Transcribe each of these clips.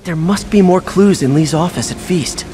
There must be more clues in Lee's office at Feast.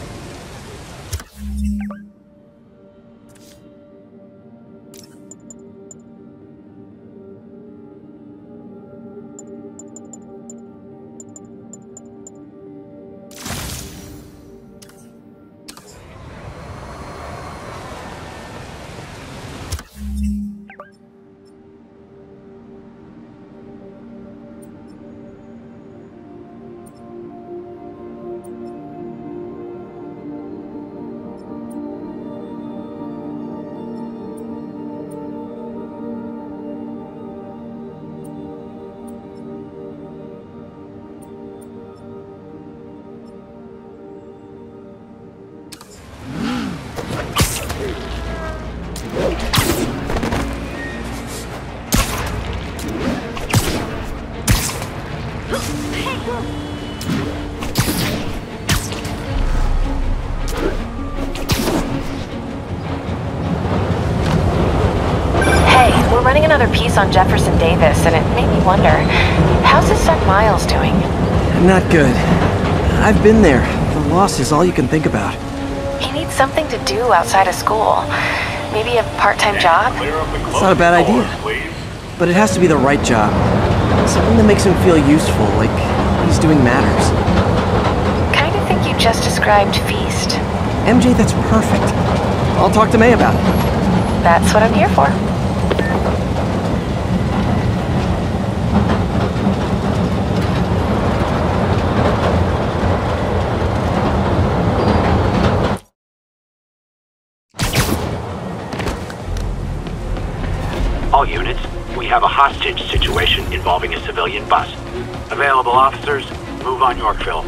Another piece on Jefferson Davis, and it made me wonder, how's his son Miles doing? Not good. I've been there. The loss is all you can think about. He needs something to do outside of school. Maybe a part-time job? It's not a bad idea. But it has to be the right job. Something that makes him feel useful, like he's doing matters. Kind of think you just described Feast. MJ, that's perfect. I'll talk to May about it. That's what I'm here for. All units, we have a hostage situation involving a civilian bus. Available officers, move on Yorkville.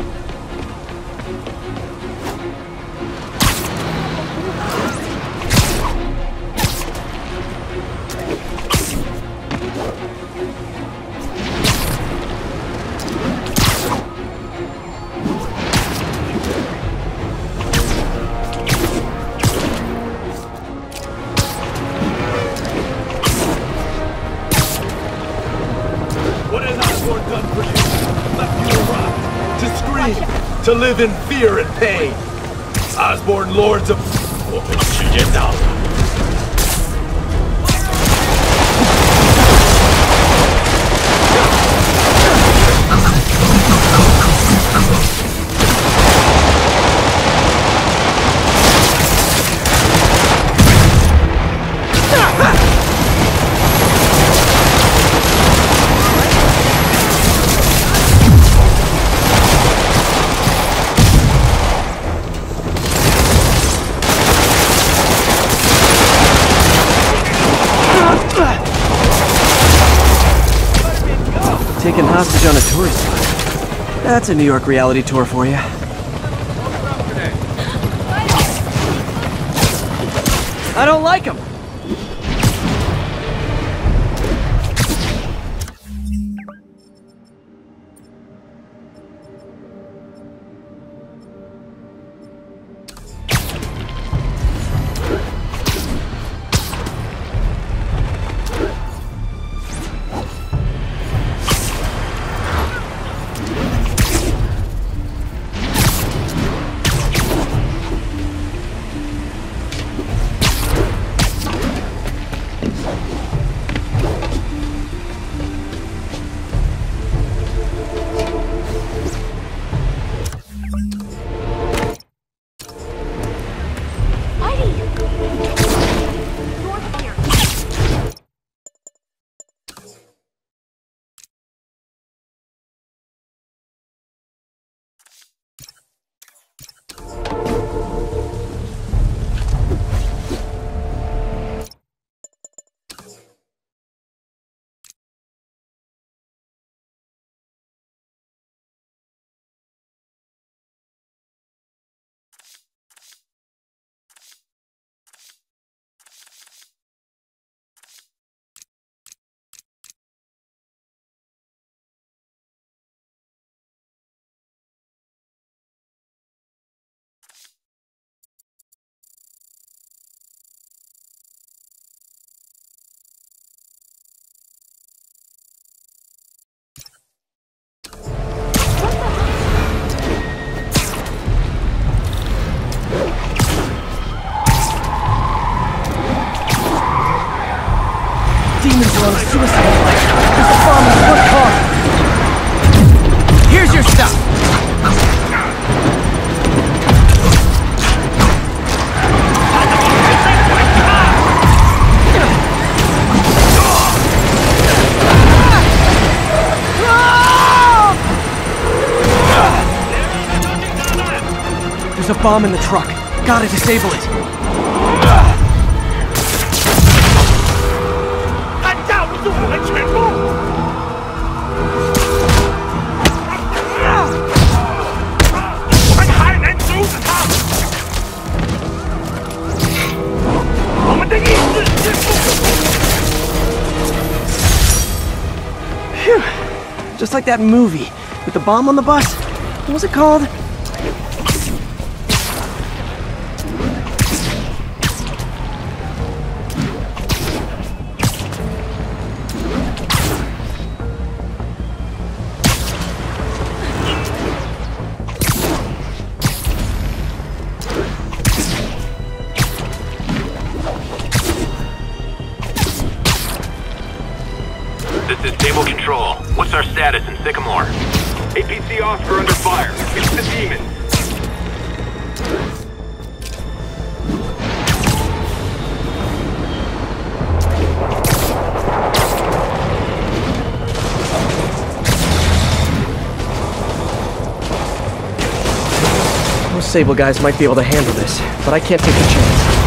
To live in fear and pain. Osborne Lords of... Taken hostage on a tourist spot. That's a New York reality tour for you. I don't like him. demons are on a suicide flight. There's a bomb in the front car. Here's your stuff. There's a bomb in the truck. Gotta disable it. Phew. Just like that movie with the bomb on the bus. What was it called? This is Stable Control. What's our status in Sycamore? APC Oscar under fire. It's the demons. Those Sable guys might be able to handle this, but I can't take a chance.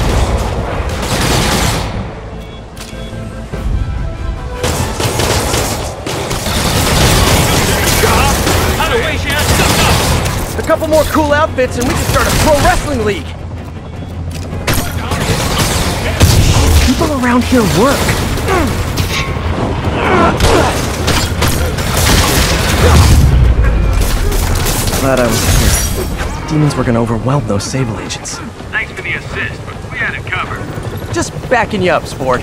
A couple more cool outfits and we can start a pro wrestling league! People around here work. Glad I was here. Demons were gonna overwhelm those Sable agents. Thanks for the assist, but we had it covered. Just backing you up, sport.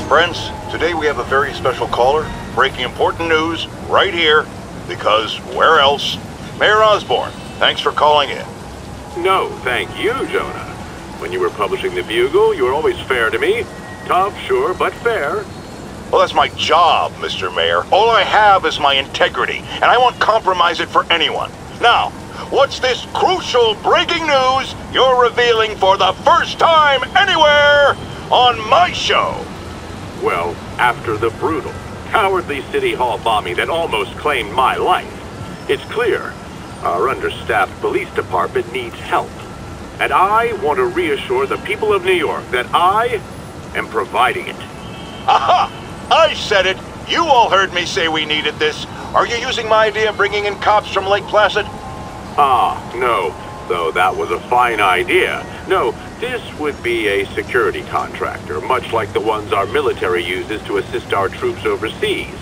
Friends, today we have a very special caller, breaking important news right here, because where else? Mayor Osborn, thanks for calling in. No, thank you, Jonah. When you were publishing the Bugle, you were always fair to me. Tough, sure, but fair. Well, that's my job, Mr. Mayor. All I have is my integrity, and I won't compromise it for anyone. Now, what's this crucial breaking news you're revealing for the first time anywhere on my show? Well, after the brutal, cowardly City Hall bombing that almost claimed my life, it's clear our understaffed police department needs help. And I want to reassure the people of New York that I am providing it. Aha! I said it! You all heard me say we needed this. Are you using my idea of bringing in cops from Lake Placid? Ah, no. Though that was a fine idea. No, this would be a security contractor, much like the ones our military uses to assist our troops overseas.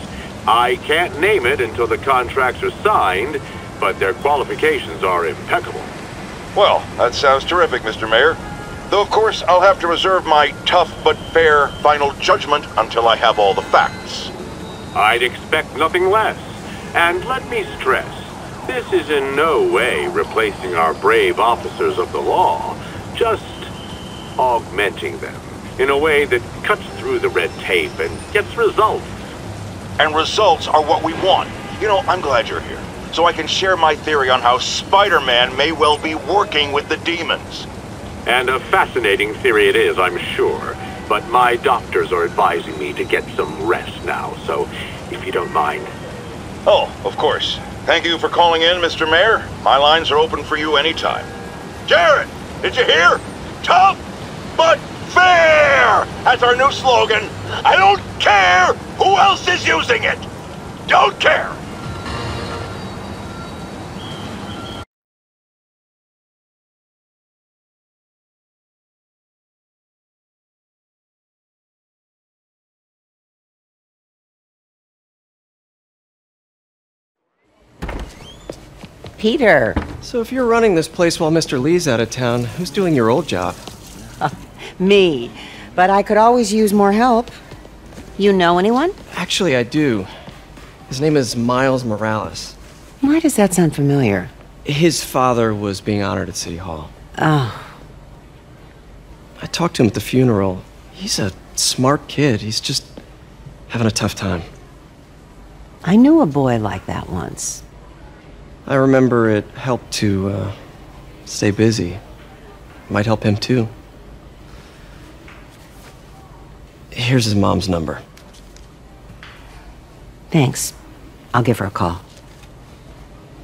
I can't name it until the contracts are signed, but their qualifications are impeccable. Well, that sounds terrific, Mr. Mayor. Though, of course, I'll have to reserve my tough but fair final judgment until I have all the facts. I'd expect nothing less. And let me stress, this is in no way replacing our brave officers of the law. Just augmenting them in a way that cuts through the red tape and gets results. And results are what we want. You know, I'm glad you're here, so I can share my theory on how Spider-Man may well be working with the demons. And a fascinating theory it is, I'm sure. But my doctors are advising me to get some rest now, so if you don't mind. Oh, of course. Thank you for calling in, Mr. Mayor. My lines are open for you anytime. Jared, did you hear? Tough, but fair! That's our new slogan. I don't care who else is using it. Don't care. Peter. So if you're running this place while Mr. Lee's out of town, who's doing your old job? Me. But I could always use more help. You know anyone? Actually, I do. His name is Miles Morales. Why does that sound familiar? His father was being honored at City Hall. Oh. I talked to him at the funeral. He's a smart kid. He's just having a tough time. I knew a boy like that once. I remember it helped to, stay busy. Might help him too. Here's his mom's number. Thanks. I'll give her a call.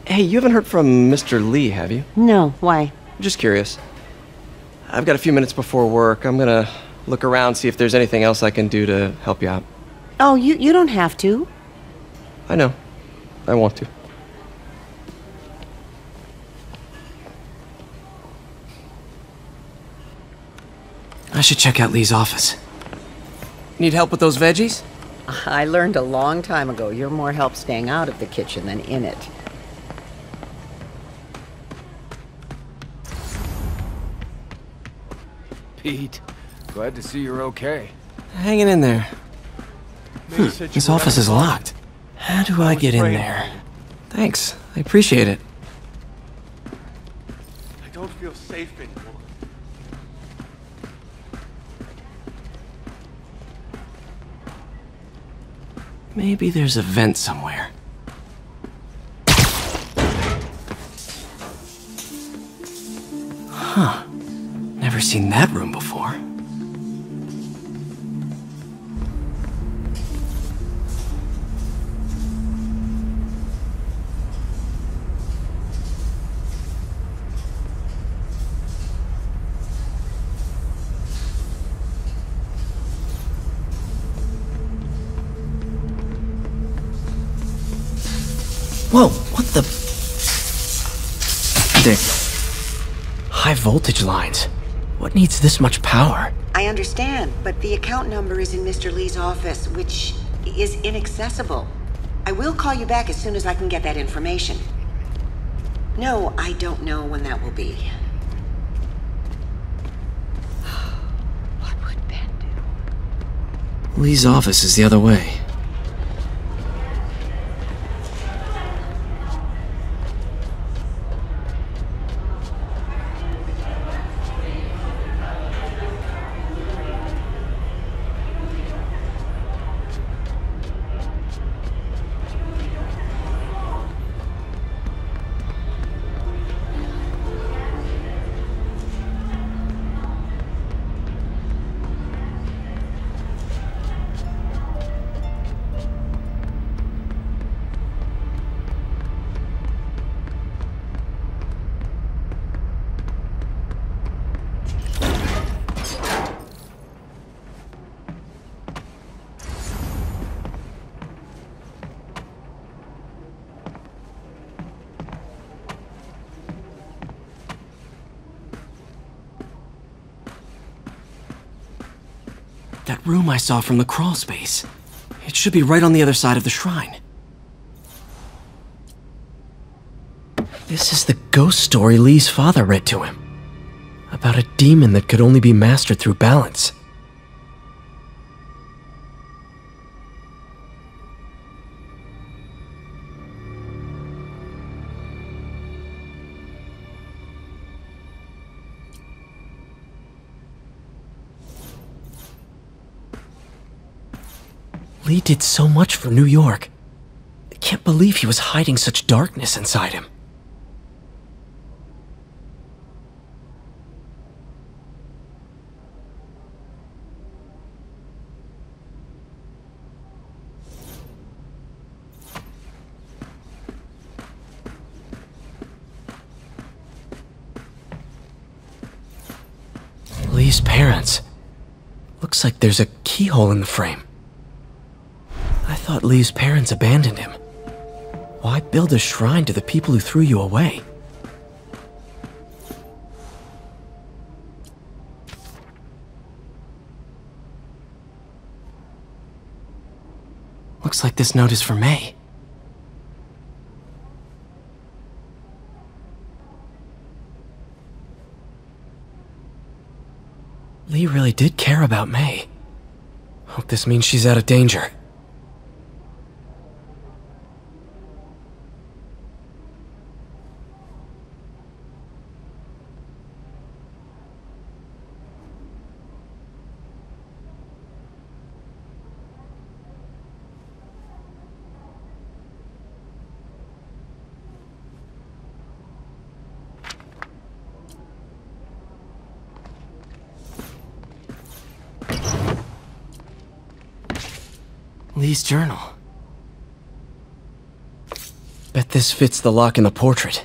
Hey, you haven't heard from Mr. Lee, have you? No, why? Just curious. I've got a few minutes before work. I'm gonna look around, see if there's anything else I can do to help you out. Oh, you don't have to. I know. I want to. I should check out Lee's office. Need help with those veggies? I learned a long time ago you're more help staying out of the kitchen than in it. Pete, glad to see you're okay. Hanging in there. This office is locked. How do I get in there? Thanks. I appreciate it. I don't feel safe anymore. Maybe there's a vent somewhere. Huh. Never seen that room before. Whoa, what the? High voltage lines. What needs this much power? I understand, but the account number is in Mr. Lee's office, which is inaccessible. I will call you back as soon as I can get that information. No, I don't know when that will be. What would Ben do? Lee's office is the other way. That room I saw from the crawl space. It should be right on the other side of the shrine. This is the ghost story Lee's father read to him. About a demon that could only be mastered through balance. Lee did so much for New York. I can't believe he was hiding such darkness inside him. Lee's parents. Looks like there's a keyhole in the frame. I thought Lee's parents abandoned him. Why build a shrine to the people who threw you away? Looks like this note is for May. Lee really did care about May. Hope this means she's out of danger. Lee's journal. Bet this fits the lock in the portrait.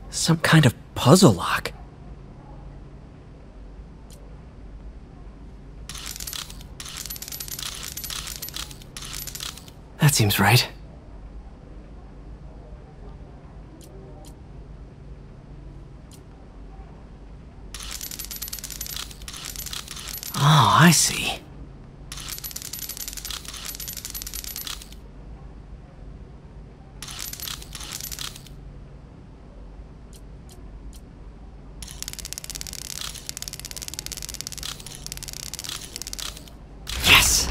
Some kind of puzzle lock. That seems right. Oh, I see. Yes!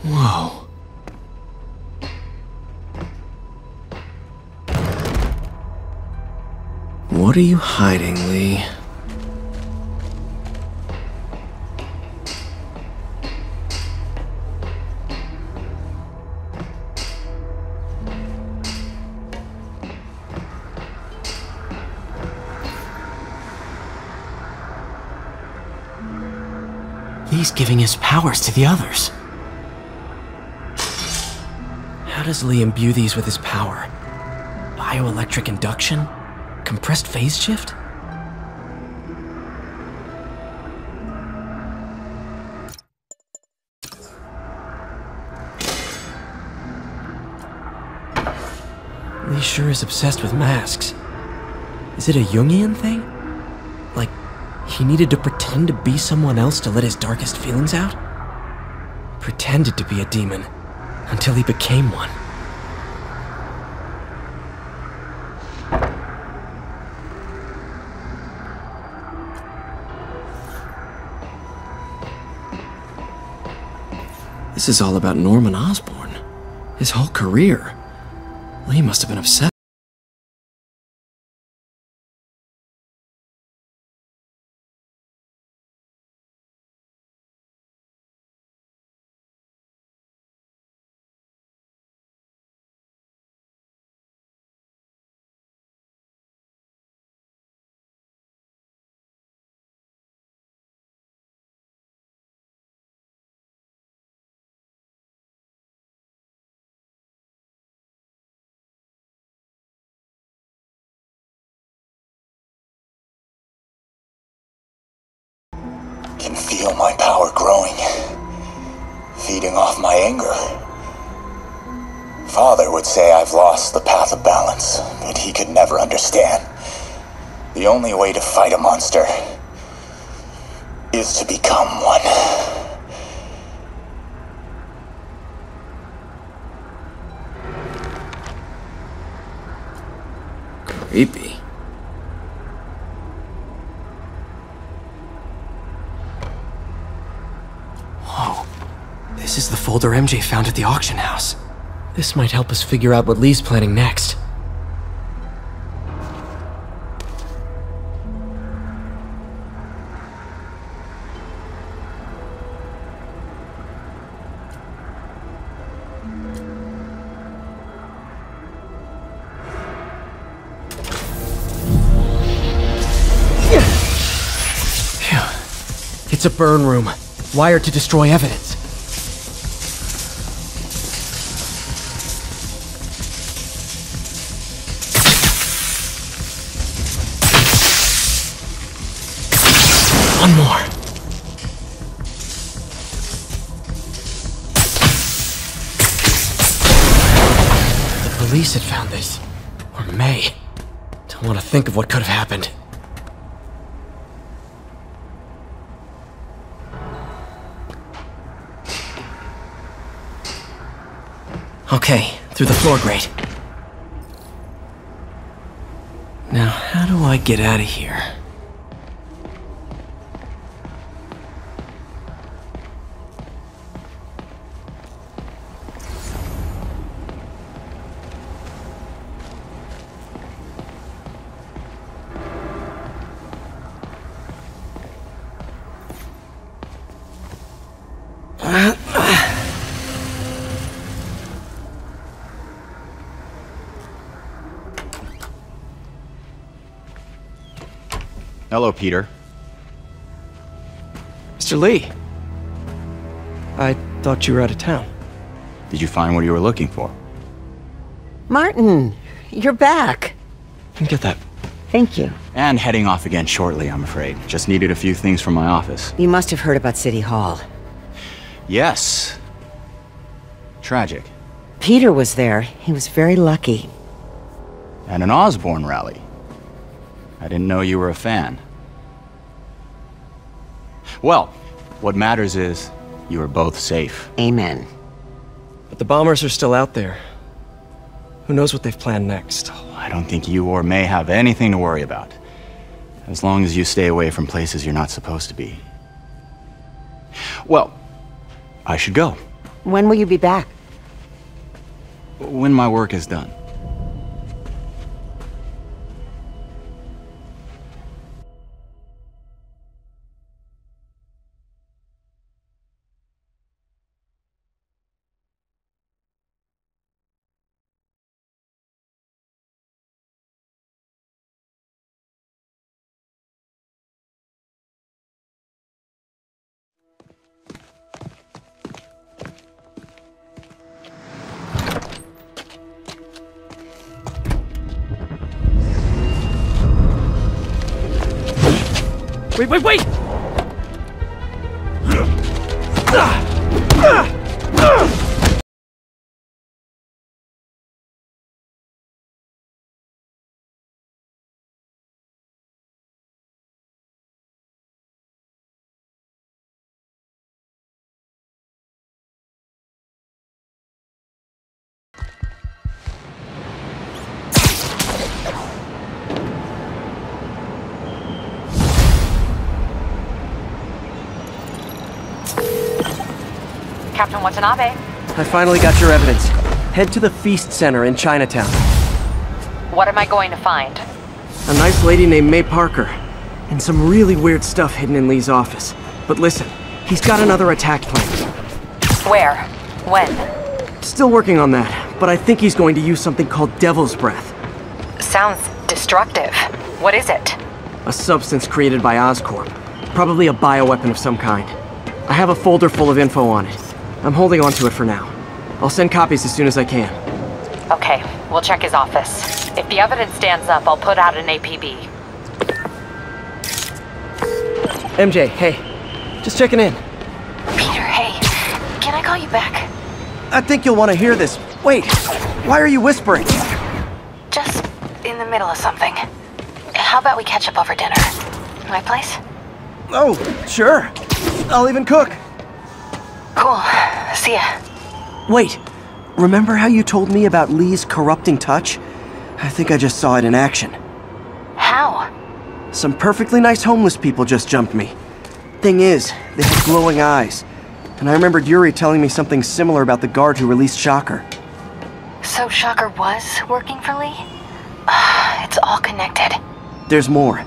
Whoa. What are you hiding, Lee? Lee's giving his powers to the others. How does Lee imbue these with his power? Bioelectric induction? Compressed phase shift? Lee sure is obsessed with masks. Is it a Jungian thing? Like, he needed to pretend to be someone else to let his darkest feelings out? Pretended to be a demon until he became one. This is all about Norman Osborn. His whole career. Lee must have been obsessed. can feel my power growing, feeding off my anger. Father would say I've lost the path of balance, but he could never understand. The only way to fight a monster is to become one. Creepy. Whoa. This is the folder MJ found at the auction house. This might help us figure out what Lee's planning next. It's a burn room, wired to destroy evidence. One more. The police had found this. Or may. Don't want to think of what could have happened. Okay, through the floor grate. Now, how do I get out of here? Hello, Peter. Mr. Lee. I thought you were out of town. Did you find what you were looking for? Martin, you're back. Get that. Thank you. And heading off again shortly, I'm afraid. Just needed a few things from my office. You must have heard about City Hall. Yes. Tragic. Peter was there. He was very lucky. And an Osborn rally. I didn't know you were a fan. Well, what matters is you are both safe. Amen. But the bombers are still out there. Who knows what they've planned next? I don't think you or May have anything to worry about. As long as you stay away from places you're not supposed to be. Well, I should go. When will you be back? When my work is done. Wait! Captain Watanabe. I finally got your evidence. Head to the Feast Center in Chinatown. What am I going to find? A nice lady named May Parker. And some really weird stuff hidden in Lee's office. But listen, he's got another attack plan. Where? When? Still working on that, but I think he's going to use something called Devil's Breath. Sounds destructive. What is it? A substance created by Oscorp. Probably a bioweapon of some kind. I have a folder full of info on it. I'm holding on to it for now. I'll send copies as soon as I can. Okay, we'll check his office. If the evidence stands up, I'll put out an APB. MJ, hey. Just checking in. Peter, hey. Can I call you back? I think you'll want to hear this. Wait, why are you whispering? Just in the middle of something. How about we catch up over dinner? My place? Oh, sure. I'll even cook. Cool. See ya. Wait, remember how you told me about Lee's corrupting touch? I think I just saw it in action. How? Some perfectly nice homeless people just jumped me. Thing is, they had glowing eyes. And I remembered Yuri telling me something similar about the guard who released Shocker. So Shocker was working for Lee? It's all connected. There's more,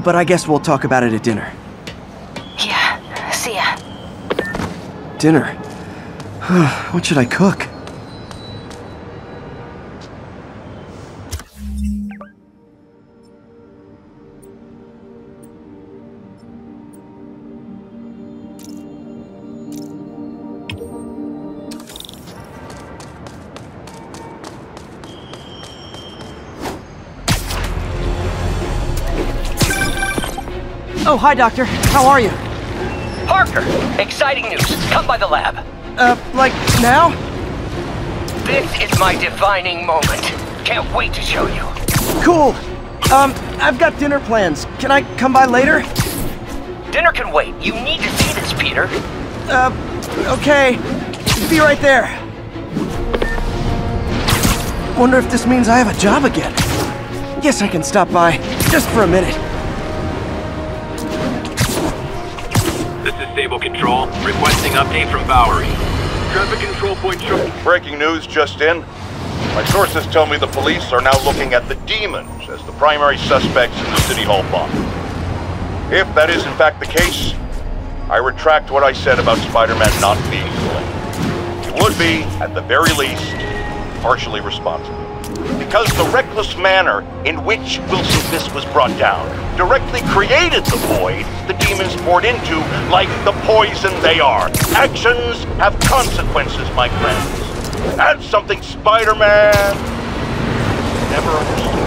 but I guess we'll talk about it at dinner. Yeah, see ya. Dinner? What should I cook? Oh, hi, Doctor. How are you? Parker, exciting news. Come by the lab. Like now? This is my defining moment. Can't wait to show you. Cool. I've got dinner plans. Can I come by later? Dinner can wait. You need to see this, Peter. Okay. Be right there. Wonder if this means I have a job again. Guess I can stop by, just for a minute. This is Stable Control, requesting update from Bowery. Traffic control point show. Breaking news just in. My sources tell me the police are now looking at the demons as the primary suspects in the City Hall bomb. If that is in fact the case, I retract what I said about Spider-Man not being to blame. He would be, at the very least, partially responsible. Because the reckless manner in which Wilson Fisk was brought down directly created the void the demons poured into, like the poison they are. Actions have consequences, my friends. That's something Spider-Man never understood.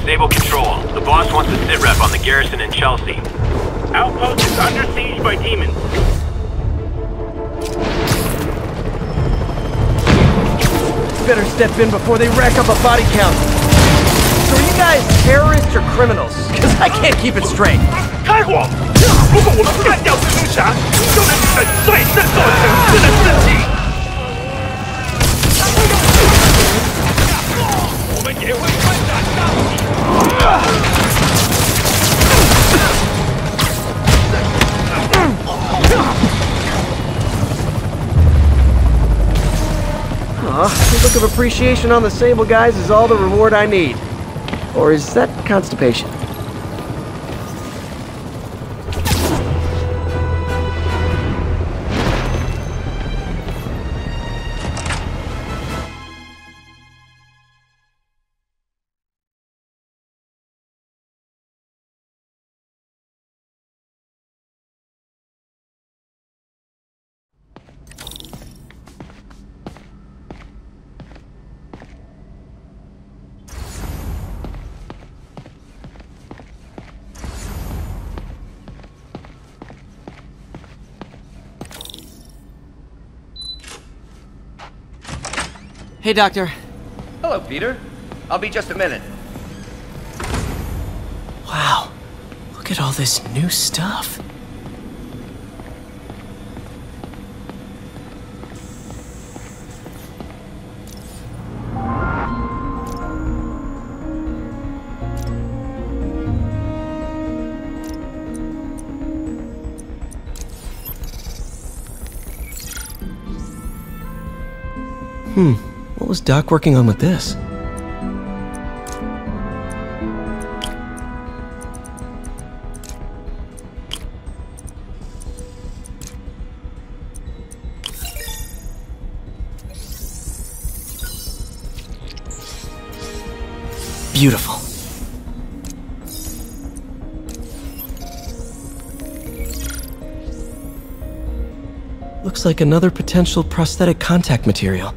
Stable Control. The boss wants a sit rep on the garrison in Chelsea. Outpost is under siege by demons. better step in before they rack up a body count. So are you guys terrorists or criminals? Because I can't keep it straight. 开火！如果我们干掉蜘蛛侠，就能使最振作城市的士气。我们也会翻转大敌。Aw, a look of appreciation on the Sable guys is all the reward I need. Or is that constipation? Hey, Doctor. Hello, Peter. I'll be just a minute. Wow. Look at all this new stuff. What was Doc working on with this? Beautiful. Looks like another potential prosthetic contact material.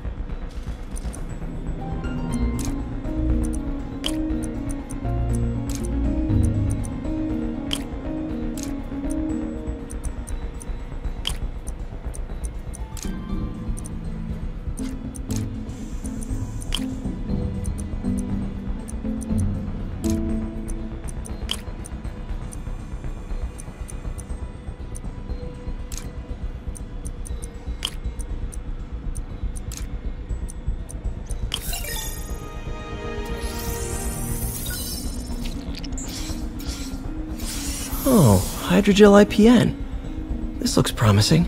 Oh, hydrogel IPN. This looks promising.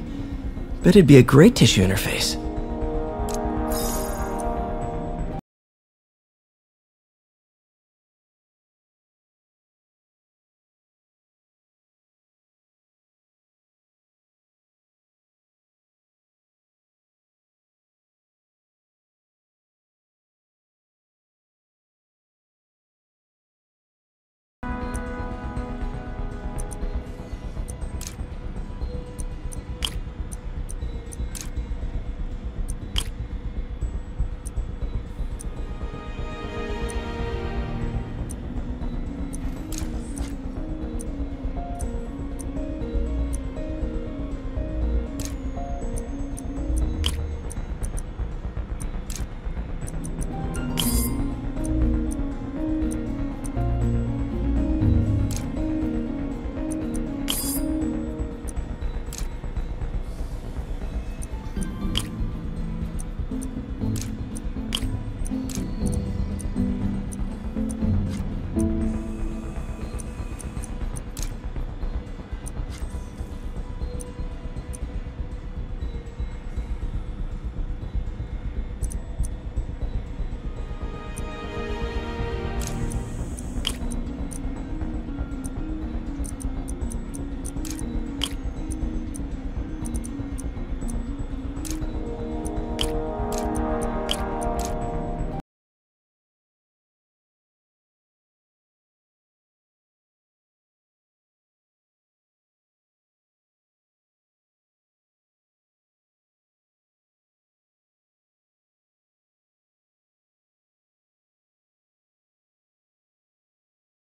Bet it'd be a great tissue interface.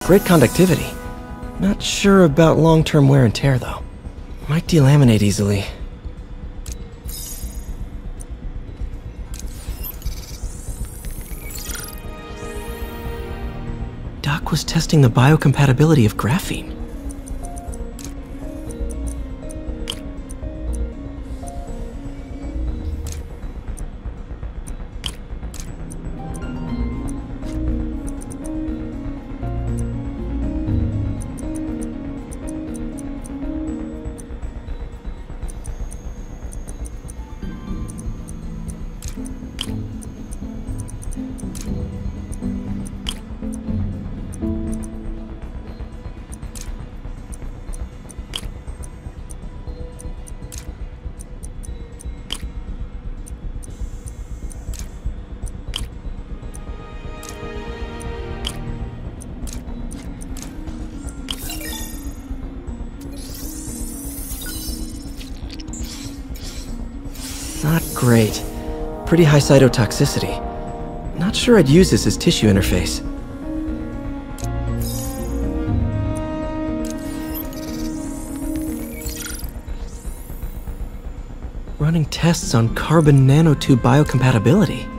Great conductivity. Not sure about long-term wear and tear, though. Might delaminate easily. was testing the biocompatibility of graphene? Not great. Pretty high cytotoxicity. Not sure I'd use this as tissue interface. Running tests on carbon nanotube biocompatibility.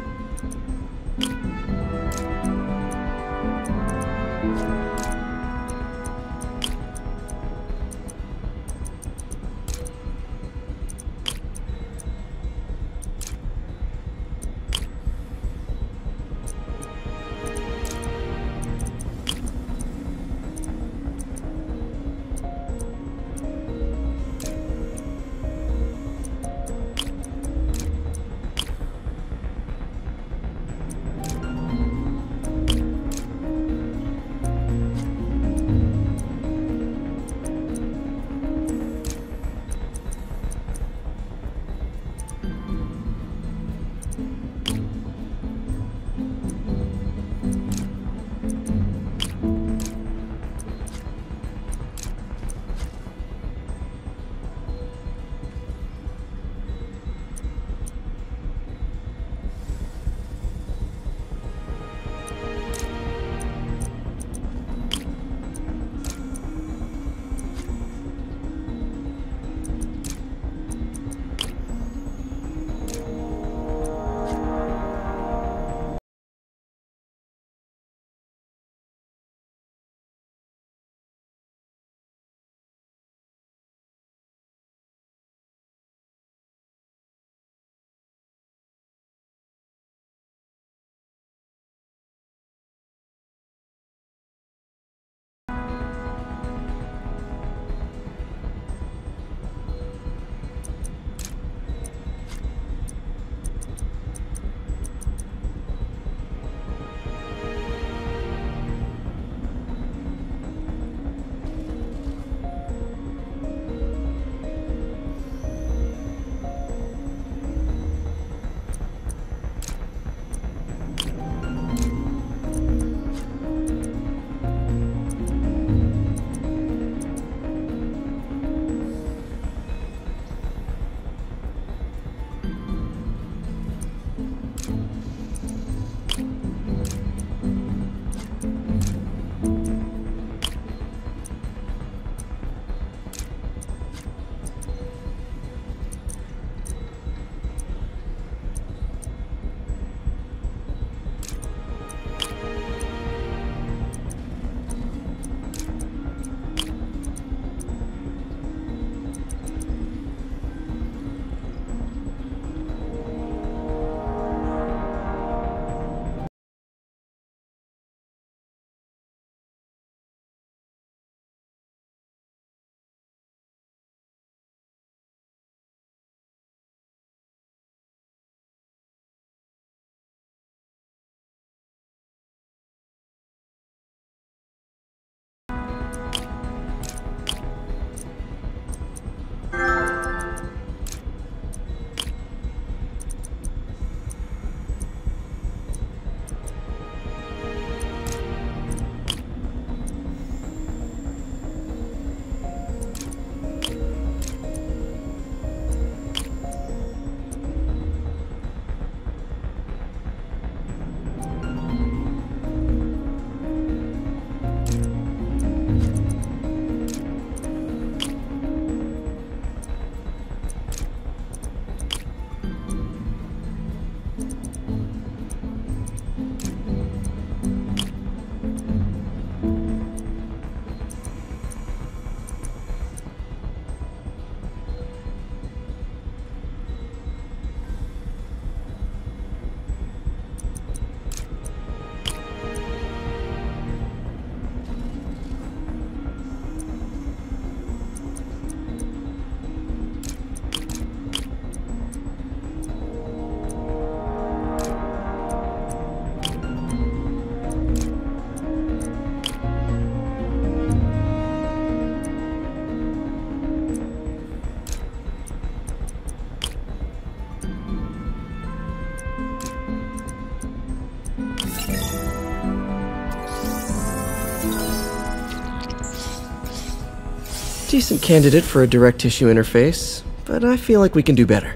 decent candidate for a direct tissue interface, but I feel like we can do better.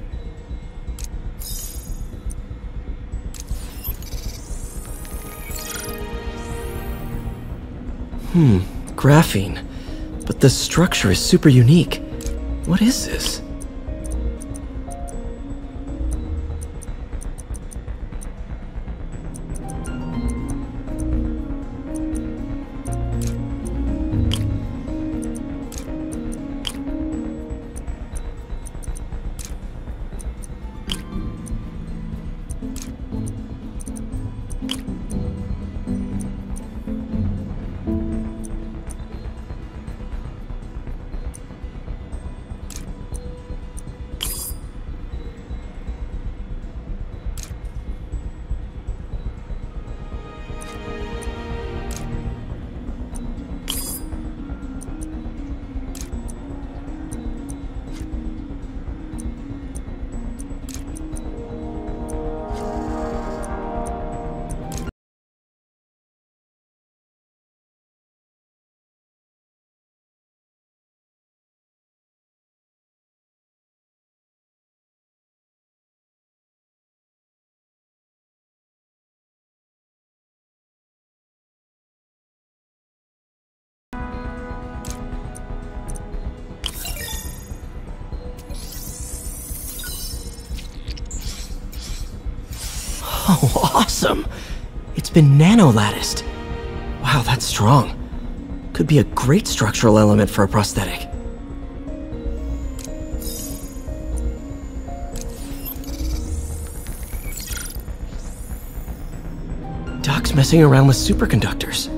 Graphene. But the structure is super unique. What is this? Oh, awesome! It's been nano-latticed. Wow, that's strong. Could be a great structural element for a prosthetic. Doc's messing around with superconductors.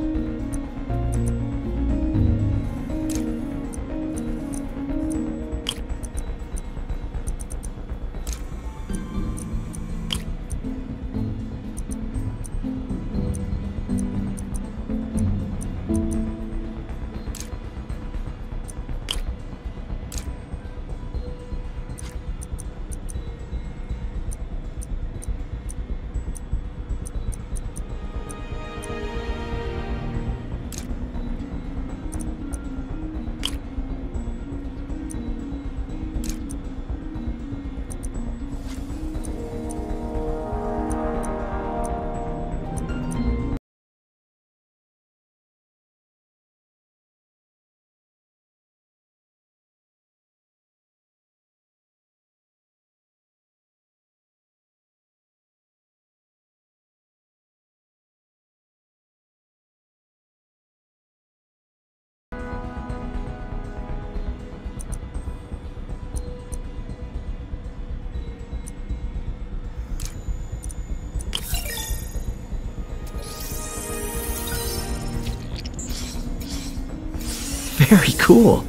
Very cool.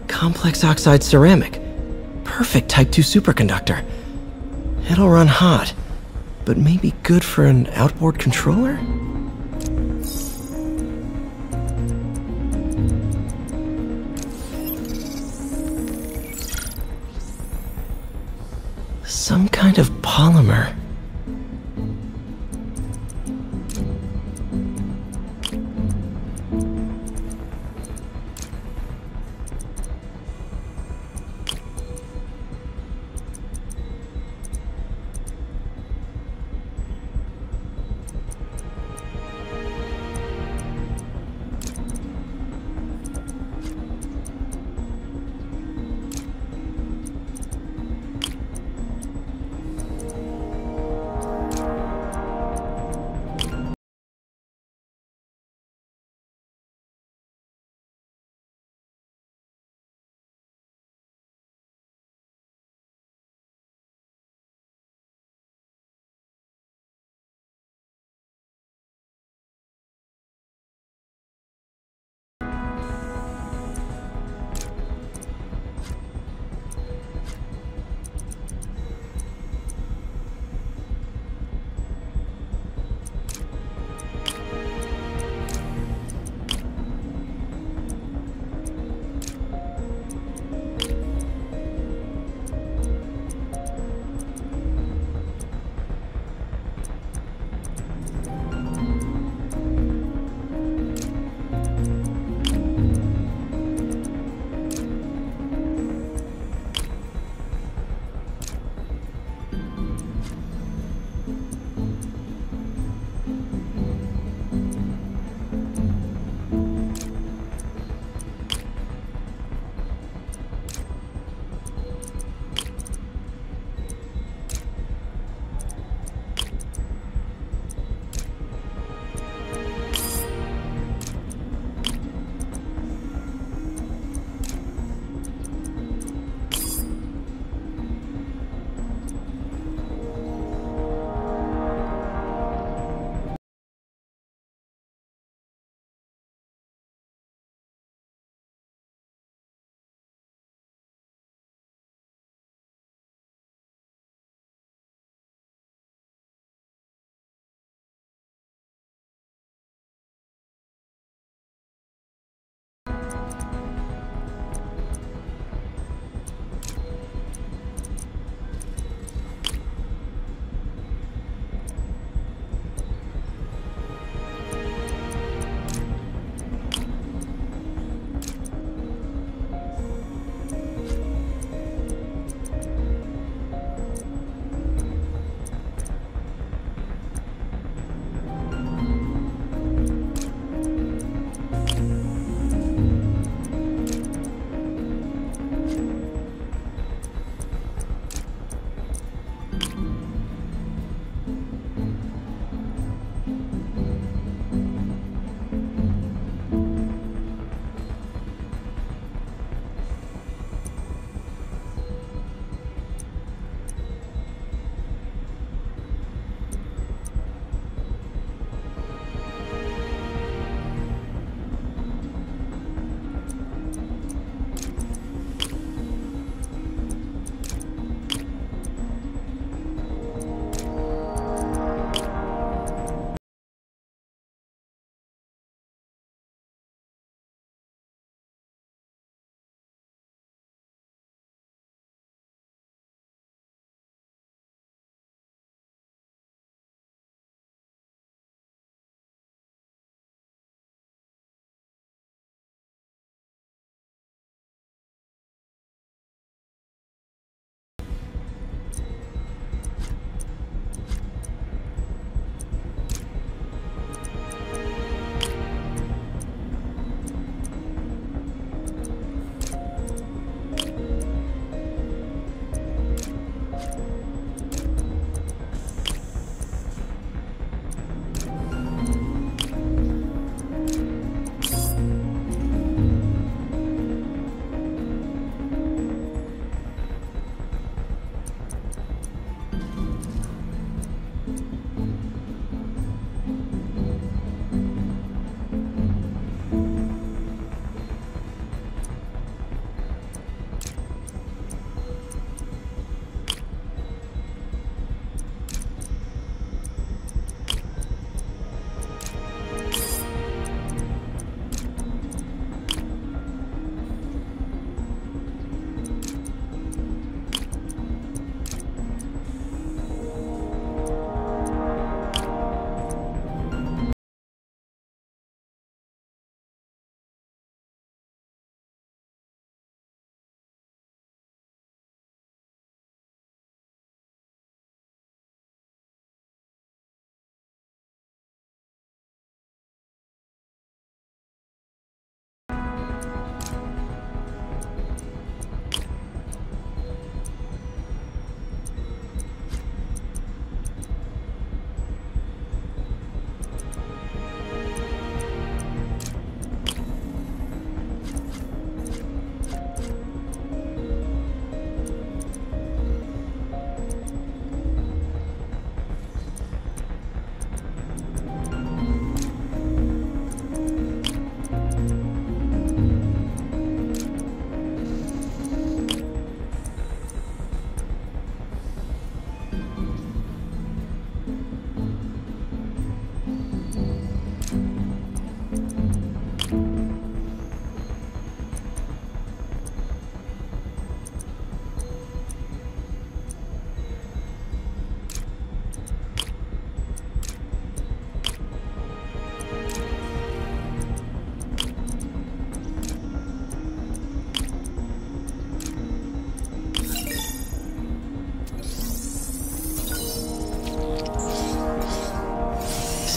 Complex oxide ceramic. Perfect Type 2 superconductor. It'll run hot, but maybe good for an outboard controller? Some kind of polymer.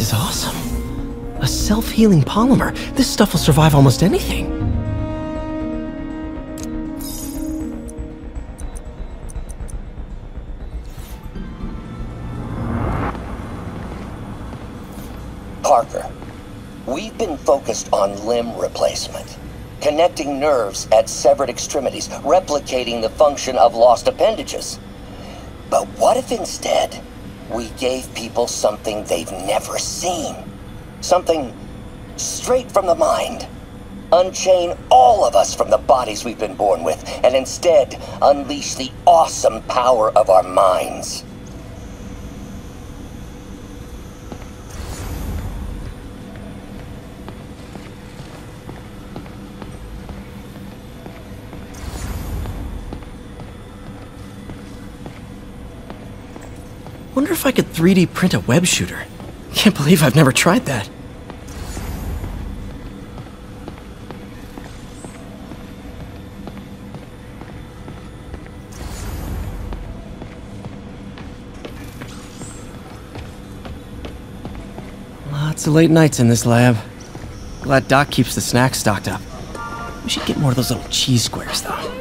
is awesome. A self-healing polymer. This stuff will survive almost anything. Parker, we've been focused on limb replacement, connecting nerves at severed extremities, replicating the function of lost appendages. But what if instead we gave people something they've never seen? Something straight from the mind. Unchain all of us from the bodies we've been born with, and instead unleash the awesome power of our minds. Wonder if I could 3D print a web shooter. Can't believe I've never tried that. Lots of late nights in this lab. Glad Doc keeps the snacks stocked up. We should get more of those little cheese squares, though.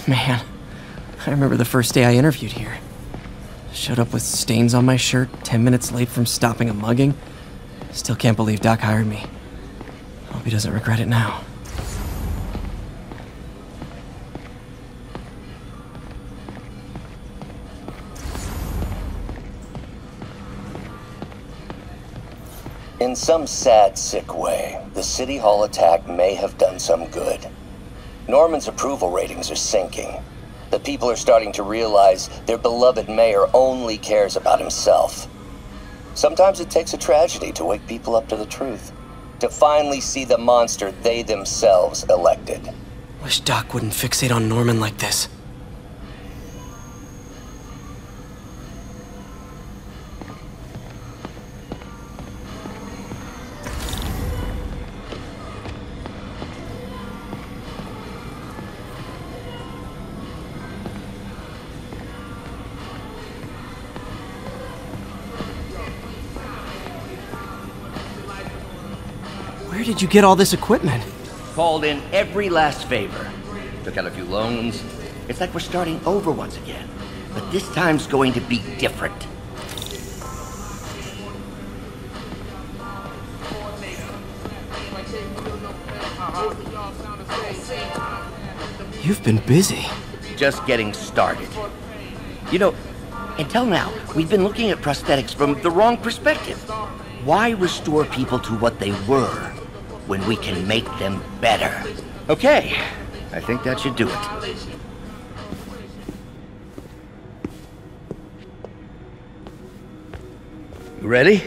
Man, I remember the first day I interviewed here. Showed up with stains on my shirt, 10 minutes late from stopping a mugging. Still can't believe Doc hired me. Hope he doesn't regret it now. In some sad, sick way, the City Hall attack may have done some good. Norman's approval ratings are sinking. The people are starting to realize their beloved mayor only cares about himself. Sometimes it takes a tragedy to wake people up to the truth, to finally see the monster they themselves elected. Wish Doc wouldn't fixate on Norman like this. Where did you get all this equipment? Called in every last favor. Took out a few loans. It's like we're starting over once again. But this time's going to be different. You've been busy. Just getting started. You know, until now, we've been looking at prosthetics from the wrong perspective. Why restore people to what they were when we can make them better? Okay, I think that should do it. You ready?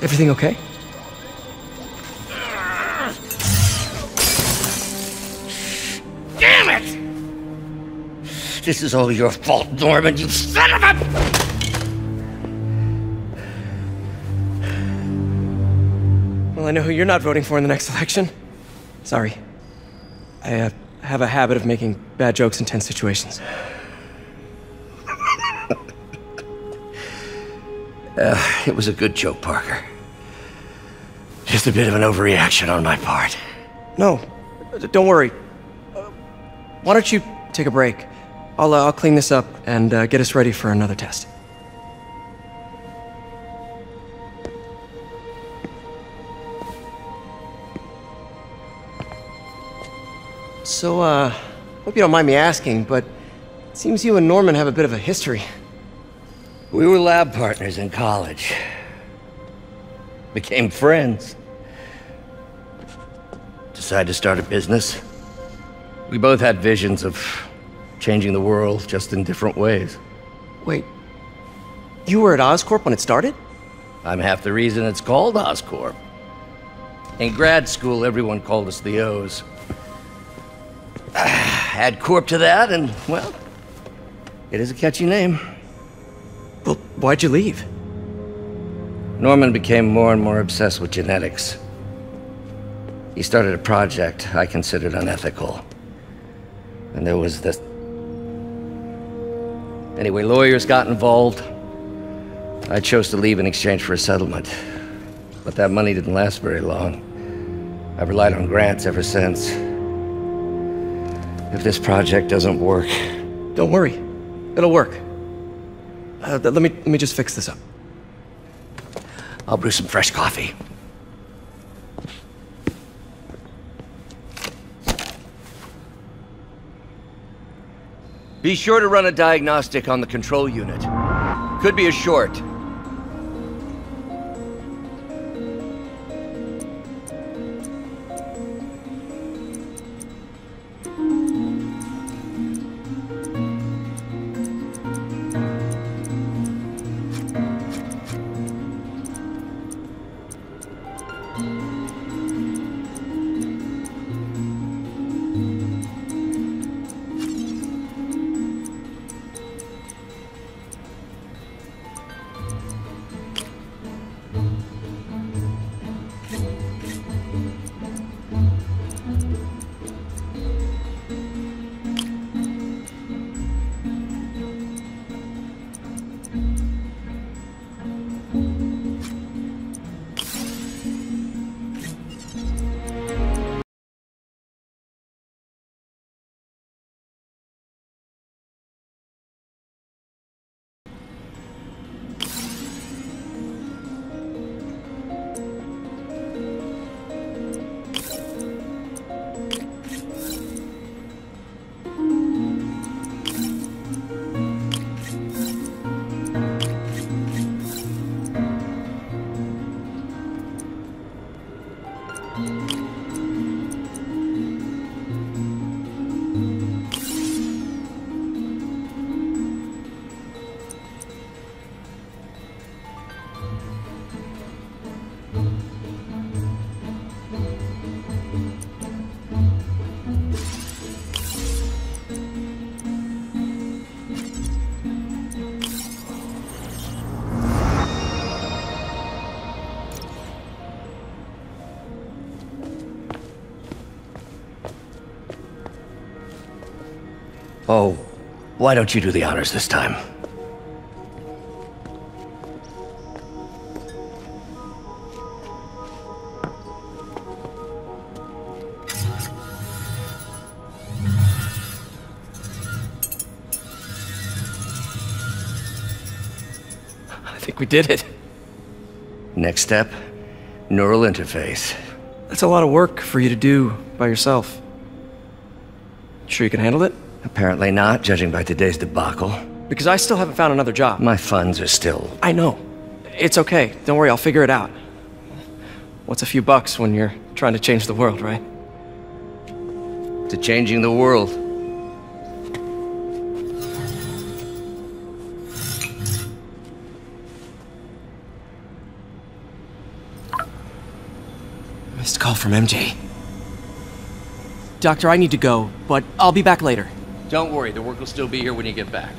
Everything okay? Damn it! This is all your fault, Norman, you son of a... Well, I know who you're not voting for in the next election. Sorry. I have a habit of making bad jokes in tense situations. It was a good joke, Parker. Just a bit of an overreaction on my part. No, don't worry. Why don't you take a break? I'll clean this up and get us ready for another test. So, hope you don't mind me asking, but it seems you and Norman have a bit of a history. We were lab partners in college. Became friends. Decided to start a business. We both had visions of Changing the world, just in different ways. Wait, you were at Oscorp when it started? I'm half the reason it's called Oscorp. In grad school, everyone called us the O's. Add Corp to that, and, well, it is a catchy name. Well, why'd you leave? Norman became more and more obsessed with genetics. He started a project I considered unethical. And there was this... Anyway, lawyers got involved. I chose to leave in exchange for a settlement. But that money didn't last very long. I've relied on grants ever since. If this project doesn't work... Don't worry. It'll work. Let me just fix this up. I'll brew some fresh coffee. Be sure to run a diagnostic on the control unit. Could be a short. Oh, why don't you do the honors this time? I think we did it. Next step, neural interface. That's a lot of work for you to do by yourself. Sure you can handle it? Apparently not, judging by today's debacle. Because I still haven't found another job. My funds are still... I know. It's okay. Don't worry, I'll figure it out. What's a few bucks when you're trying to change the world, right? To changing the world. Missed call from MJ. Doctor, I need to go, but I'll be back later. Don't worry, the work will still be here when you get back.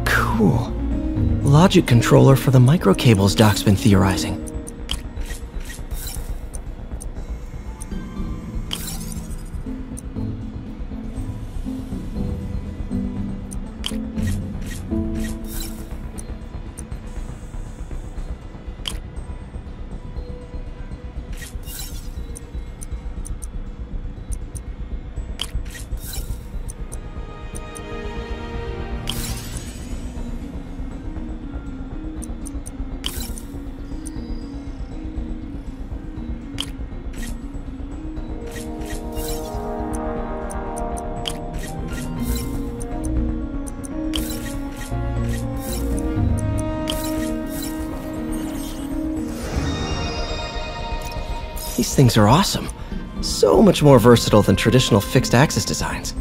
Cool. Logic controller for the microcables Doc's been theorizing. These things are awesome. So much more versatile than traditional fixed-axis designs.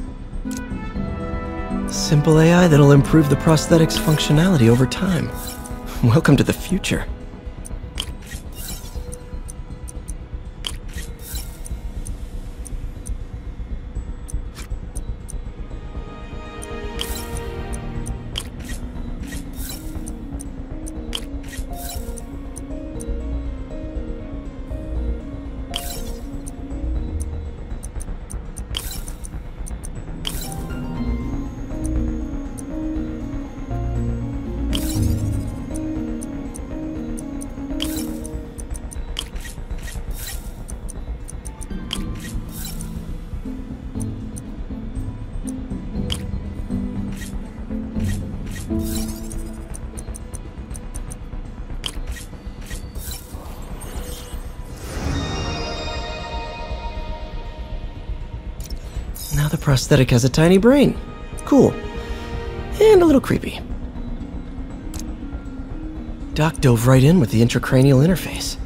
Simple AI that'll improve the prosthetic's functionality over time. Welcome to the future. Now the prosthetic has a tiny brain. Cool. And a little creepy. Doc dove right in with the intracranial interface.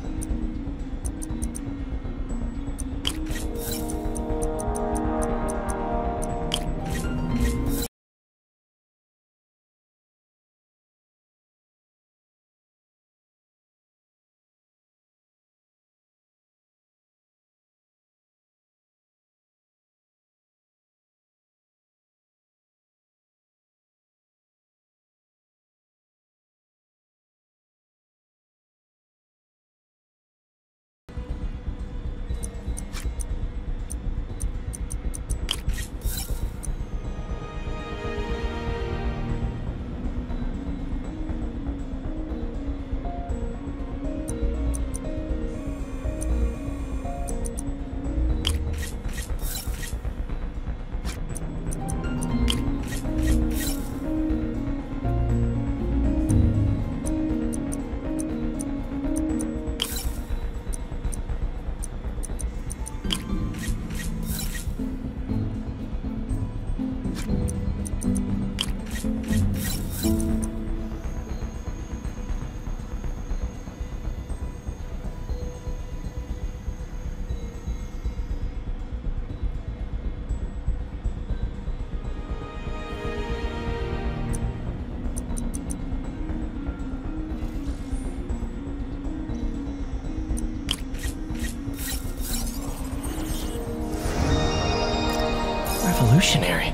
Revolutionary,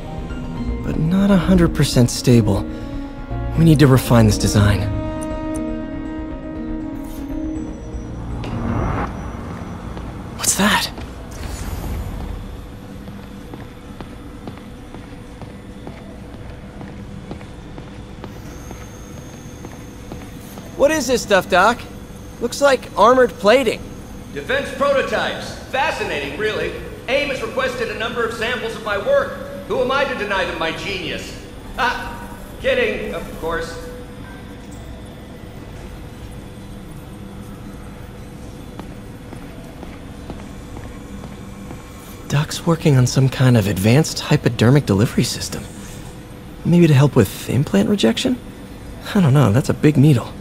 but not 100% stable. We need to refine this design. What's that? What is this stuff, Doc? Looks like armored plating. Defense prototypes. Fascinating, really. AIM has requested a number of samples of my work. Who am I to deny them my genius? Ah, kidding, of course. Doc's working on some kind of advanced hypodermic delivery system. Maybe to help with implant rejection? I don't know, that's a big needle.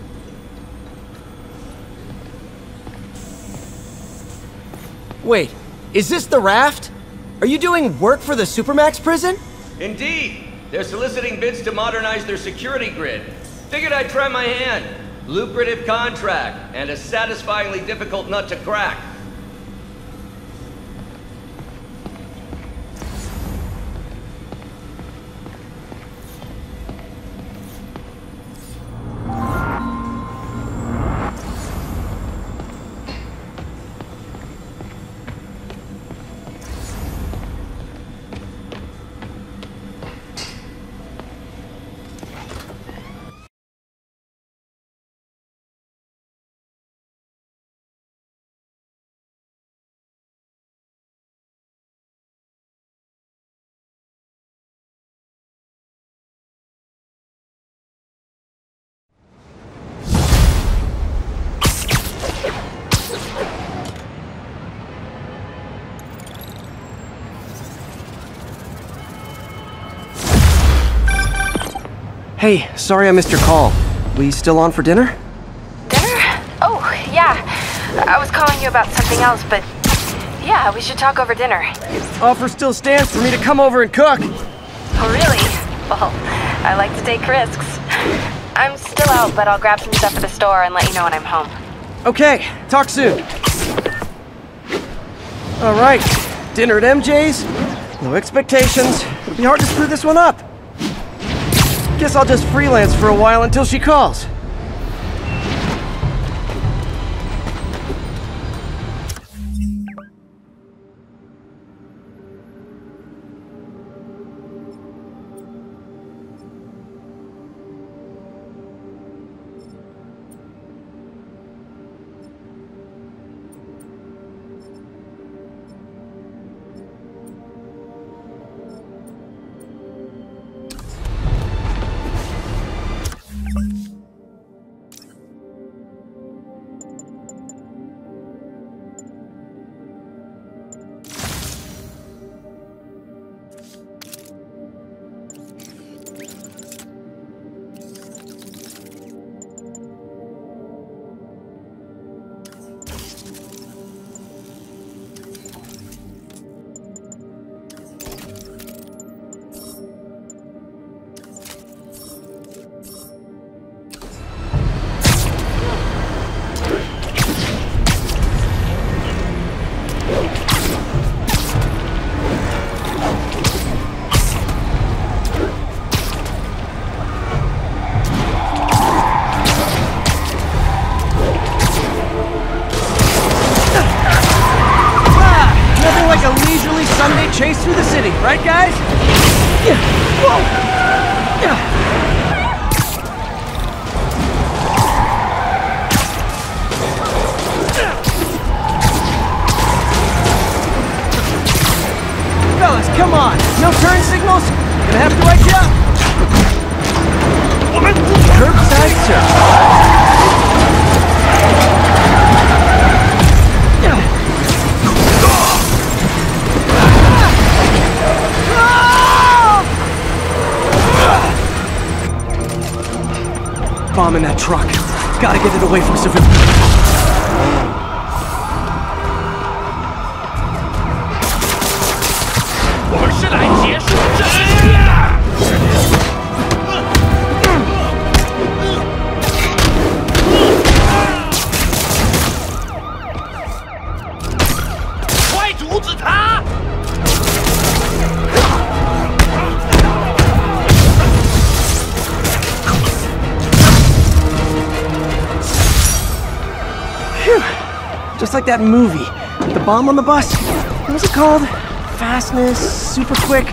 Wait, is this the raft? Are you doing work for the Supermax prison? Indeed. They're soliciting bids to modernize their security grid. Figured I'd try my hand. Lucrative contract, and a satisfyingly difficult nut to crack. Hey, sorry I missed your call. We still on for dinner? Dinner? Oh, yeah. I was calling you about something else, but yeah, we should talk over dinner. Offer still stands for me to come over and cook. Oh, really? Well, I like to take risks. I'm still out, but I'll grab some stuff at the store and let you know when I'm home. Okay, talk soon. All right, dinner at MJ's. No expectations. It'll be hard to screw this one up. Guess I'll just freelance for a while until she calls. Chase through the city, right guys? Yeah. Whoa! Yeah. Fellas, come on! No turn signals? Gonna have to wake you up! Curbside service. Bomb in that truck. Gotta get it away from civilians. Just like that movie, with the bomb on the bus. What was it called? Fastness, super quick.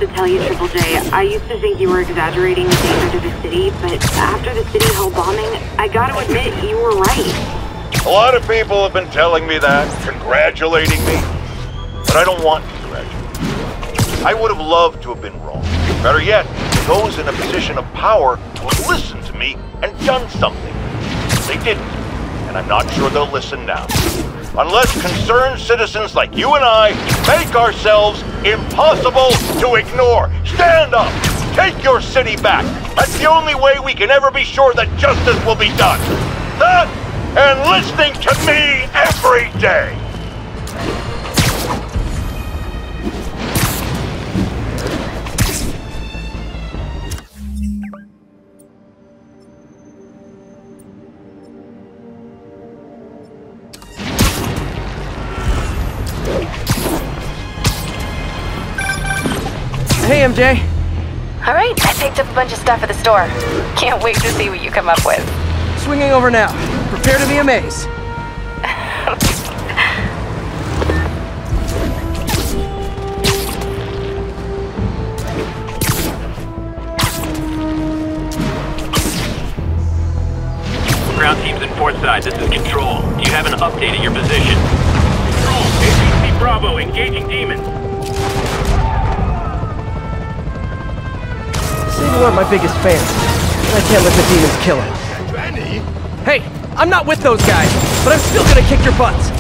To tell you, Triple J, I used to think you were exaggerating the danger to the city, but after the City Hall bombing, I gotta admit, you were right. A lot of people have been telling me that, congratulating me, but I don't want congratulations. I would have loved to have been wrong. Better yet, those in a position of power who have listened to me and done something. They didn't, and I'm not sure they'll listen now. Unless concerned citizens like you and I make ourselves impossible to ignore. Stand up! Take your city back! That's the only way we can ever be sure that justice will be done. That and listening to me every day! Hey, MJ. All right, I picked up a bunch of stuff at the store. Can't wait to see what you come up with. Swinging over now. Prepare to be amazed. Ground teams in port side, this is Control. Do you have an update at your position? Control, APC Bravo, engaging demons. Sable aren't my biggest fans. I can't let the demons kill him. Hey, I'm not with those guys, but I'm still gonna kick your butts.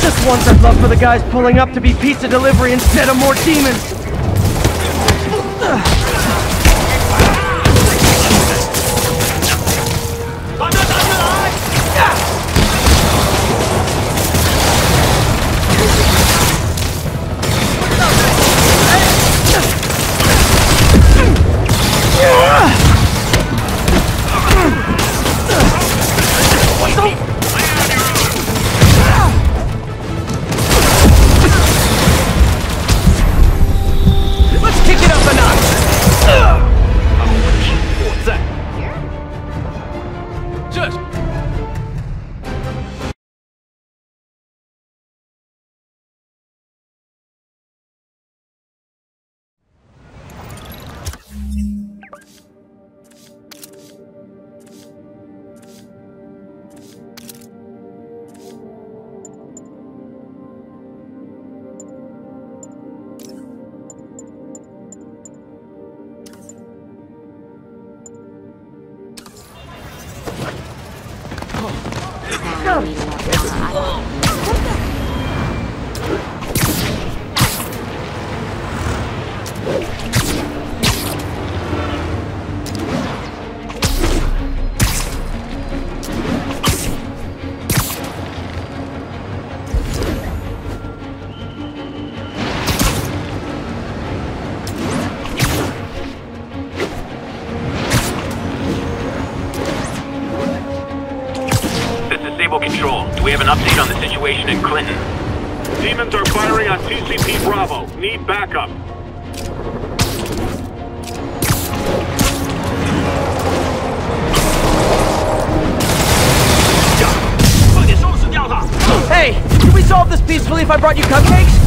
Just once I'd love for the guys pulling up to be pizza delivery instead of more demons. Control, do we have an update on the situation in Clinton? Demons are firing on TCP Bravo. Need backup. Hey, can we solve this peacefully if I brought you cupcakes?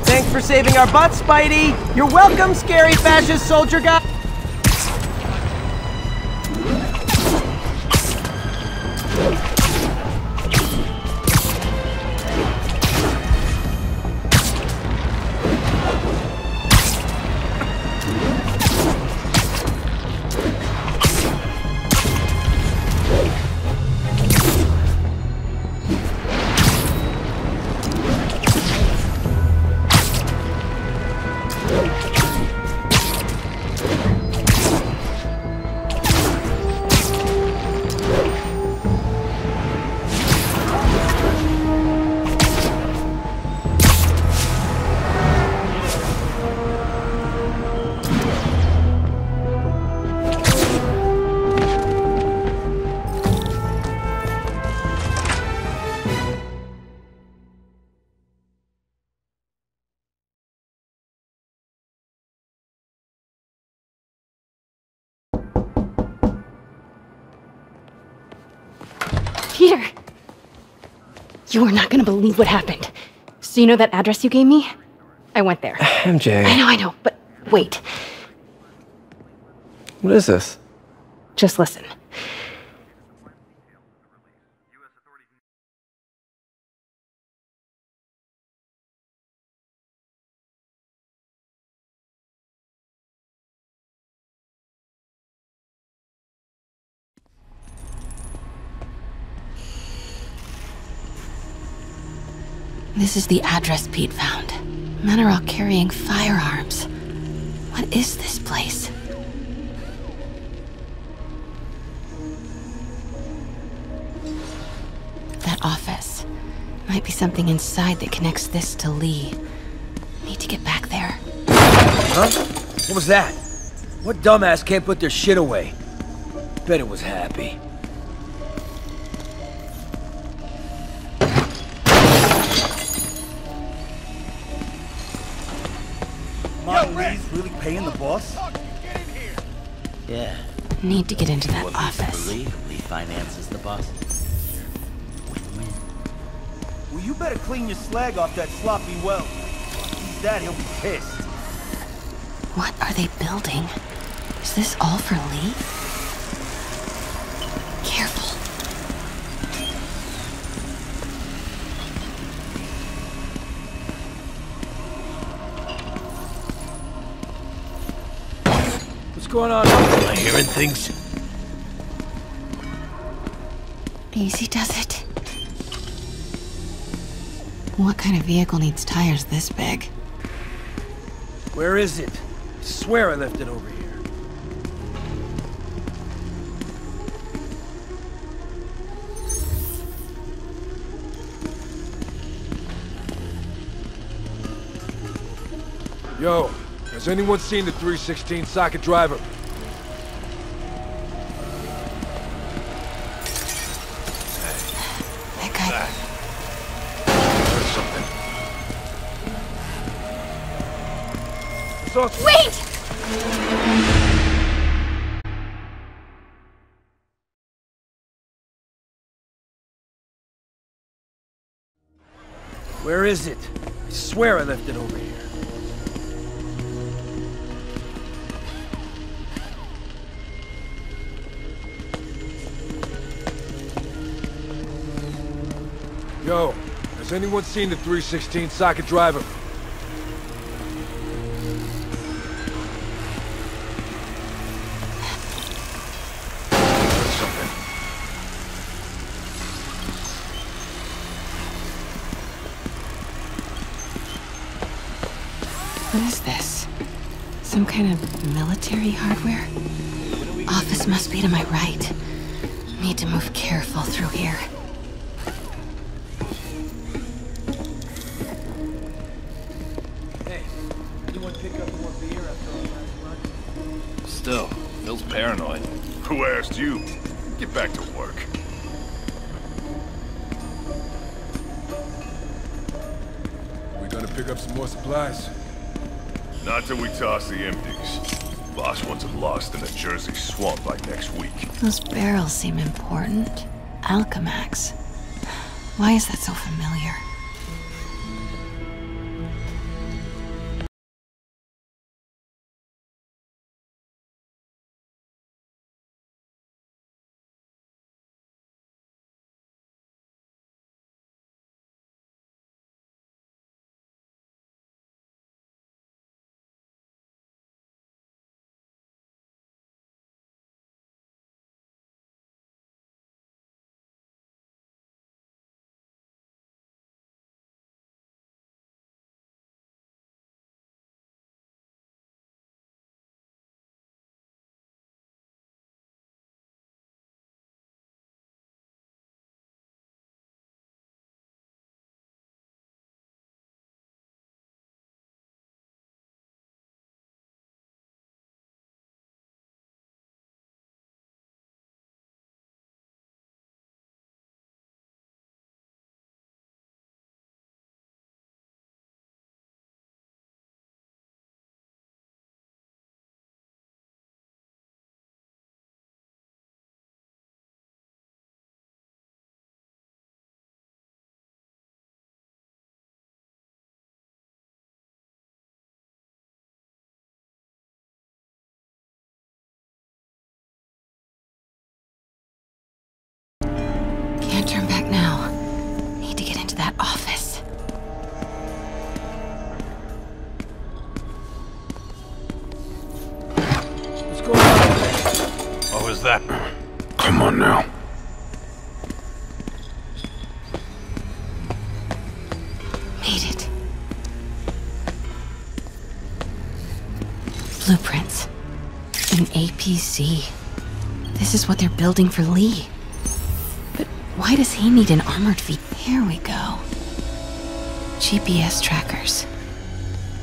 Thanks for saving our butts, Spidey! You're welcome, scary fascist soldier guy! Peter! You are not gonna believe what happened. So you know that address you gave me? I went there. MJ. I know, but wait. What is this? Just listen. This is the address Pete found. Men are all carrying firearms. What is this place? That office. Might be something inside that connects this to Lee. Need to get back there. Huh? What was that? What dumbass can't put their shit away? Bet it was Happy. Martin Lee's really paying the boss? Yeah. Need to get into that What office. Lee finances the boss. Well, you better clean your slag off that sloppy weld. He's that, he'll be pissed. What are they building? Is this all for Lee? Careful. What's going on? Am I hearing things? Easy does it. What kind of vehicle needs tires this big? Where is it? I swear I left it over here. Yo, has anyone seen the 316 socket driver? That guy. Wait! Where is it? I swear I left it over here. Yo, has anyone seen the 316 socket driver? What is this? Some kind of military hardware? Office must be to my right. Need to move careful through here. Hey, anyone pick up more beer after our last run? Still, Phil's paranoid. Who asked you? Get back to work. We gonna pick up some more supplies? Not till we toss the empties. Boss wants them lost in a Jersey swamp by next week. Those barrels seem important. Alchemax. Why is that so familiar? office. What's going on? What was that? Come on now. Made it. Blueprints. An APC. This is what they're building for Lee. But why does he need an armored vehicle? Here we go. GPS trackers.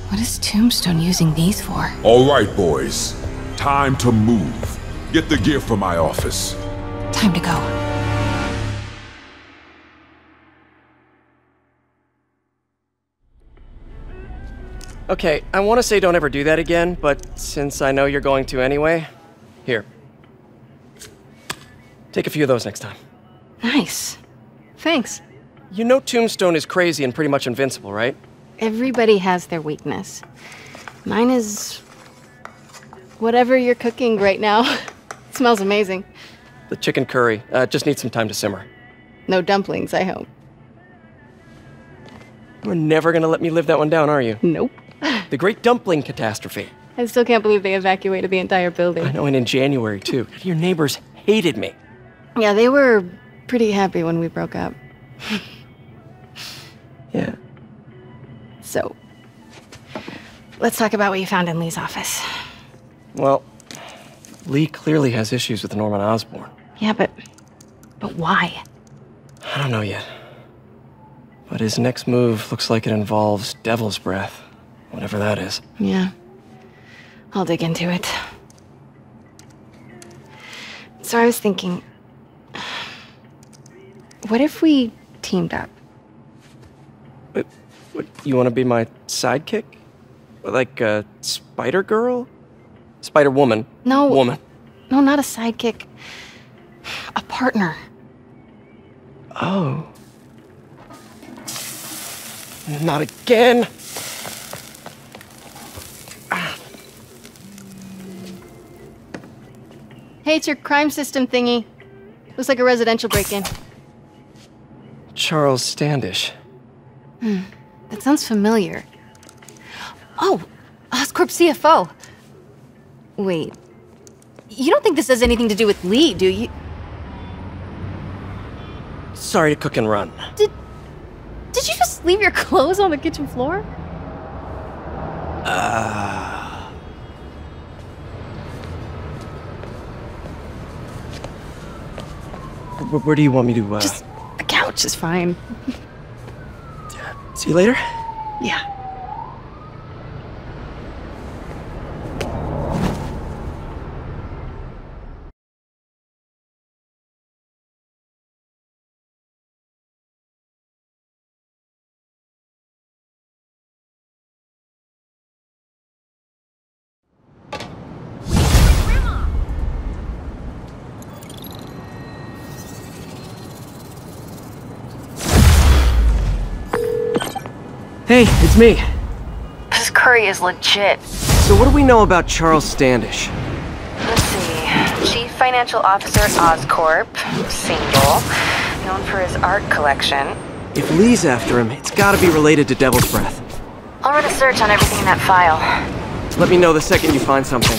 What is Tombstone using these for? All right, boys. Time to move. Get the gear from my office. Time to go. Okay, I want to say don't ever do that again, but since I know you're going to anyway, here. Take a few of those next time. Nice. Thanks. You know Tombstone is crazy and pretty much invincible, right? Everybody has their weakness. Mine is... whatever you're cooking right now. It smells amazing. The chicken curry. Just needs some time to simmer. No dumplings, I hope. You're never gonna let me live that one down, are you? Nope. The Great Dumpling Catastrophe. I still can't believe they evacuated the entire building. I know, and in January, too. Your neighbors hated me. Yeah, they were pretty happy when we broke up. Yeah. So, let's talk about what you found in Lee's office. Well, Lee clearly has issues with Norman Osborn. Yeah, but why? I don't know yet. But his next move looks like it involves Devil's Breath. Whatever that is. Yeah. I'll dig into it. So I was thinking... what if we teamed up? What, you want to be my sidekick? Like a Spider Girl? Spider Woman? No. Woman. No, not a sidekick. A partner. Oh. Not again! Hey, it's your crime system thingy. Looks like a residential break-in. Charles Standish. That sounds familiar. Oh, Oscorp CFO. Wait. You don't think this has anything to do with Lee, do you? Sorry to cook and run. Did you just leave your clothes on the kitchen floor? Where do you want me to, Just a couch is fine. See you later? Yeah. Hey, it's me. This curry is legit. So what do we know about Charles Standish? Let's see. Chief Financial Officer at Oscorp. Single. Known for his art collection. If Lee's after him, it's gotta be related to Devil's Breath. I'll run a search on everything in that file. Let me know the second you find something.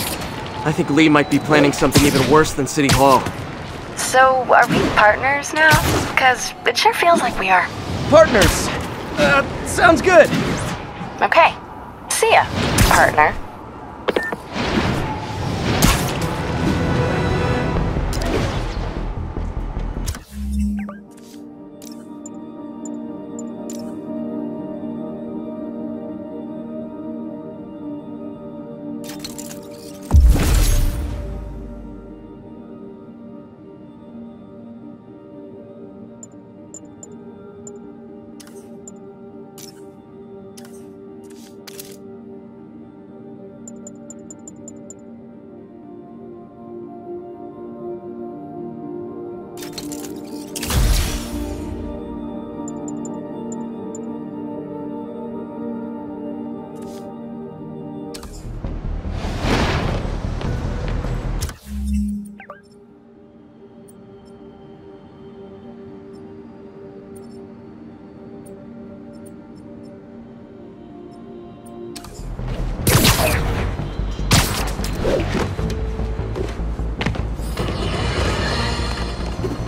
I think Lee might be planning something even worse than City Hall. So, are we partners now? Because it sure feels like we are. Partners! Sounds good! Okay. See ya, partner.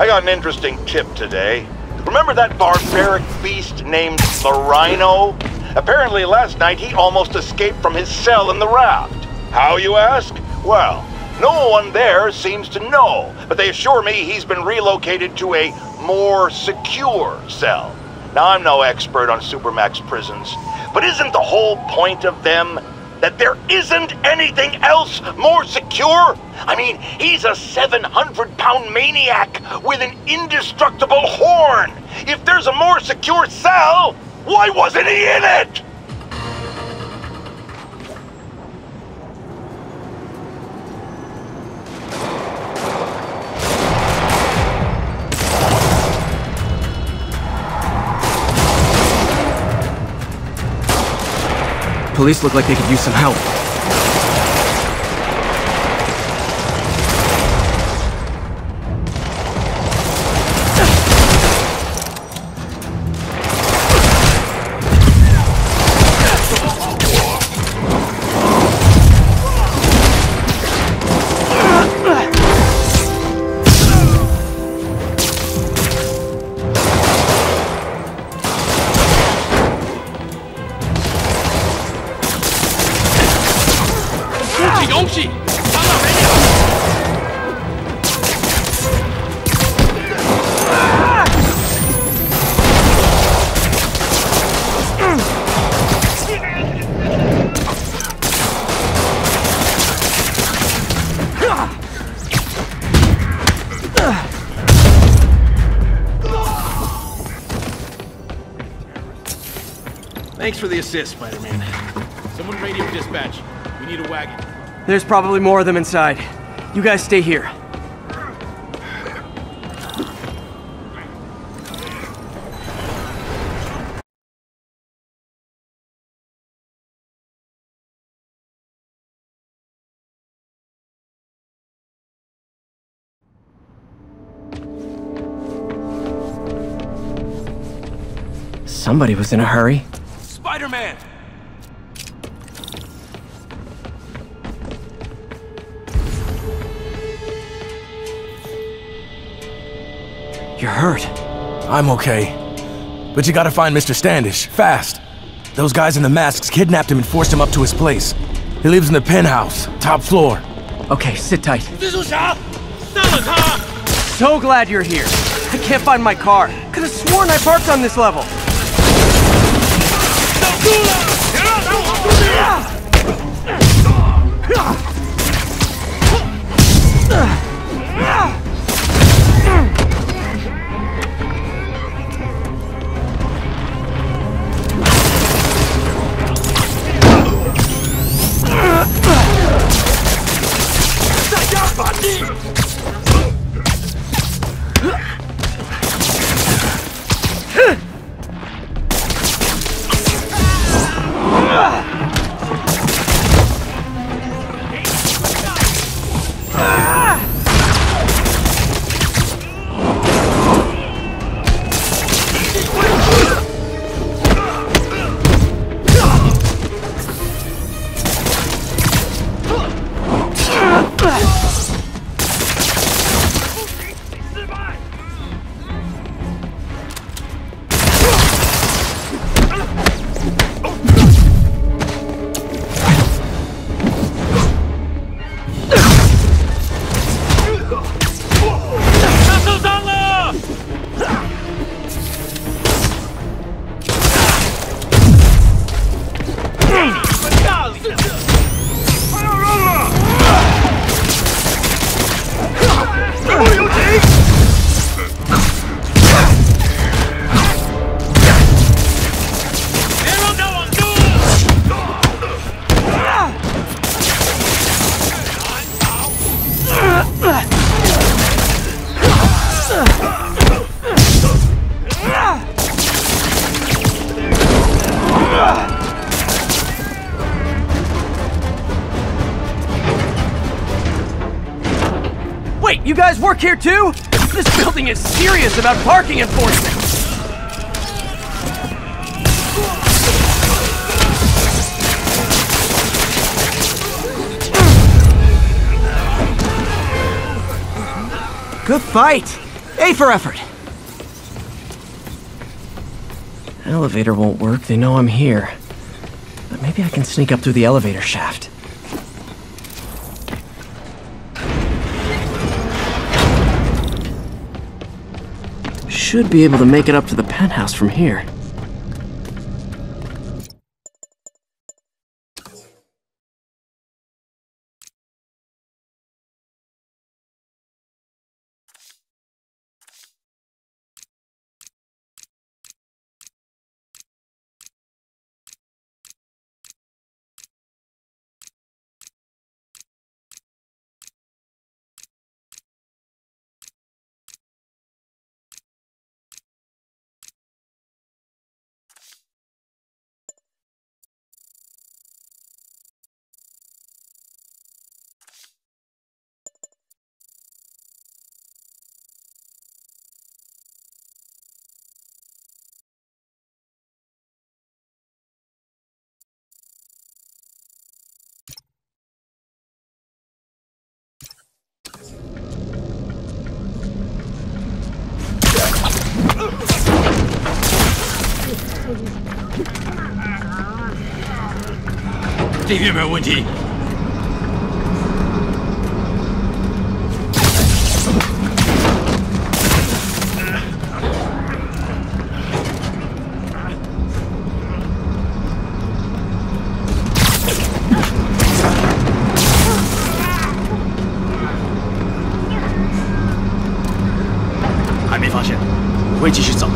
I got an interesting tip today. Remember that barbaric beast named the Rhino? Apparently last night he almost escaped from his cell in the raft. How, you ask? Well, no one there seems to know, but they assure me he's been relocated to a more secure cell. Now, I'm no expert on Supermax prisons, but isn't the whole point of them that there isn't anything else more secure? I mean, he's a 700-pound maniac with an indestructible horn. If there's a more secure cell, why wasn't he in it? Police look like they could use some help. Thanks for the assist, Spider-Man. Someone radio dispatch. We need a wagon. There's probably more of them inside. You guys stay here. Somebody was in a hurry. Spider-Man! You're hurt. I'm okay. But you gotta find Mr. Standish, fast. Those guys in the masks kidnapped him and forced him up to his place. He lives in the penthouse, top floor. Okay, sit tight. So glad you're here. I can't find my car. Could've sworn I parked on this level. Wait, you guys work here too? This building is serious about parking enforcement. Good fight. A for effort. Elevator won't work, they know I'm here. But maybe I can sneak up through the elevator shaft. Should be able to make it up to the penthouse from here.这边没有问题。还没发现，我会继续找。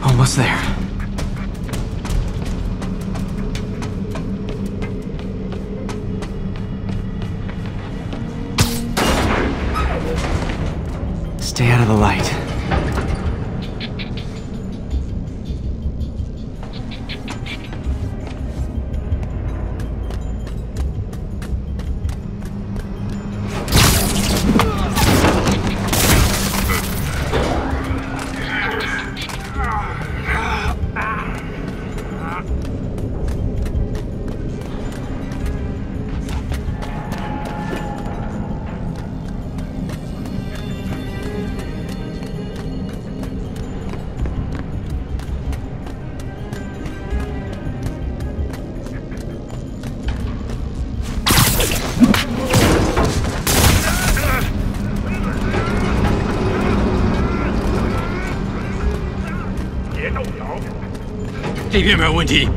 Almost there. Stay out of the light.这边没有问题。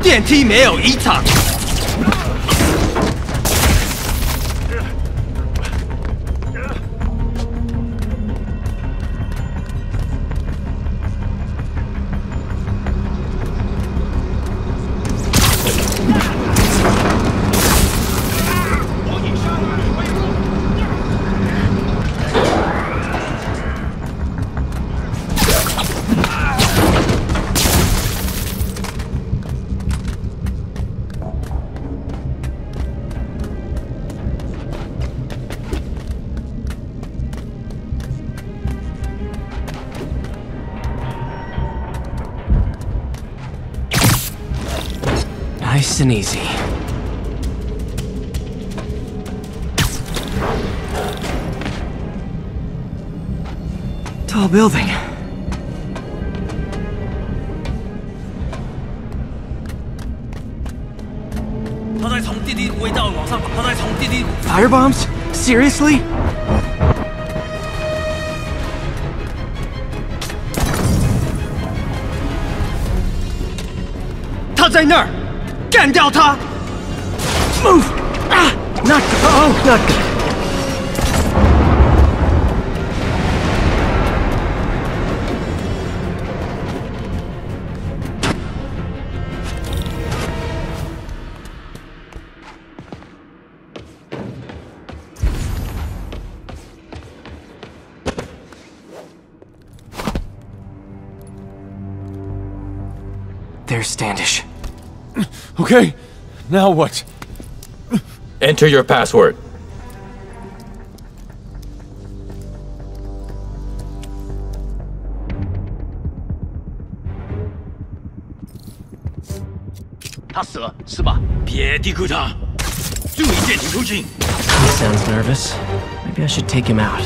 电梯没有异常。Nice and easy. Tall building. Firebombs? Seriously? Move! Ah! Not good. Oh, not good. There's Standish. Okay, now what? Enter your password. He sounds nervous. Maybe I should take him out.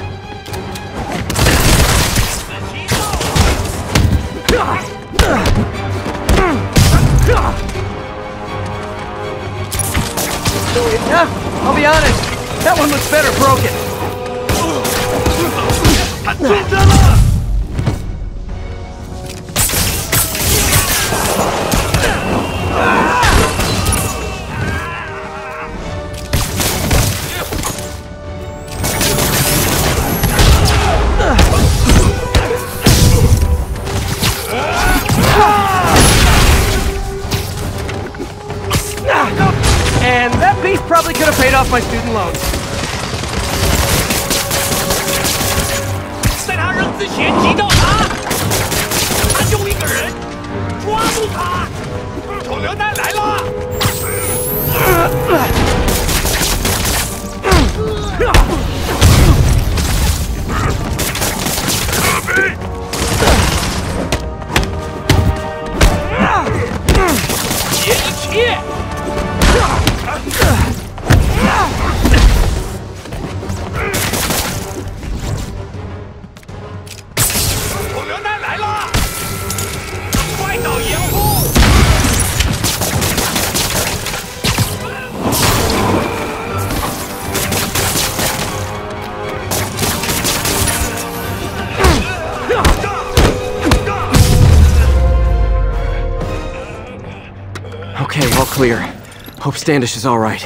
Yeah, I'll be honest. That one looks better broken. And that piece probably could have paid off my student loans. Okay, all clear. Hope Standish is all right.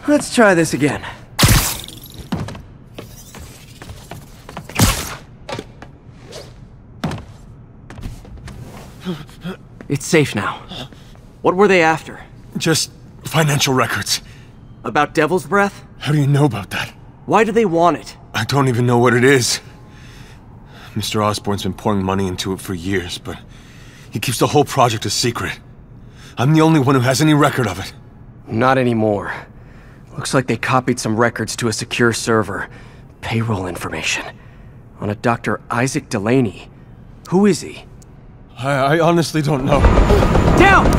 Let's try this again. It's safe now. What were they after? Just financial records. About Devil's Breath? How do you know about that? Why do they want it? I don't even know what it is. Mr. Osborn's been pouring money into it for years, but he keeps the whole project a secret. I'm the only one who has any record of it. Not anymore. Looks like they copied some records to a secure server. Payroll information. On a Dr. Isaac Delaney. Who is he? I honestly don't know. Down!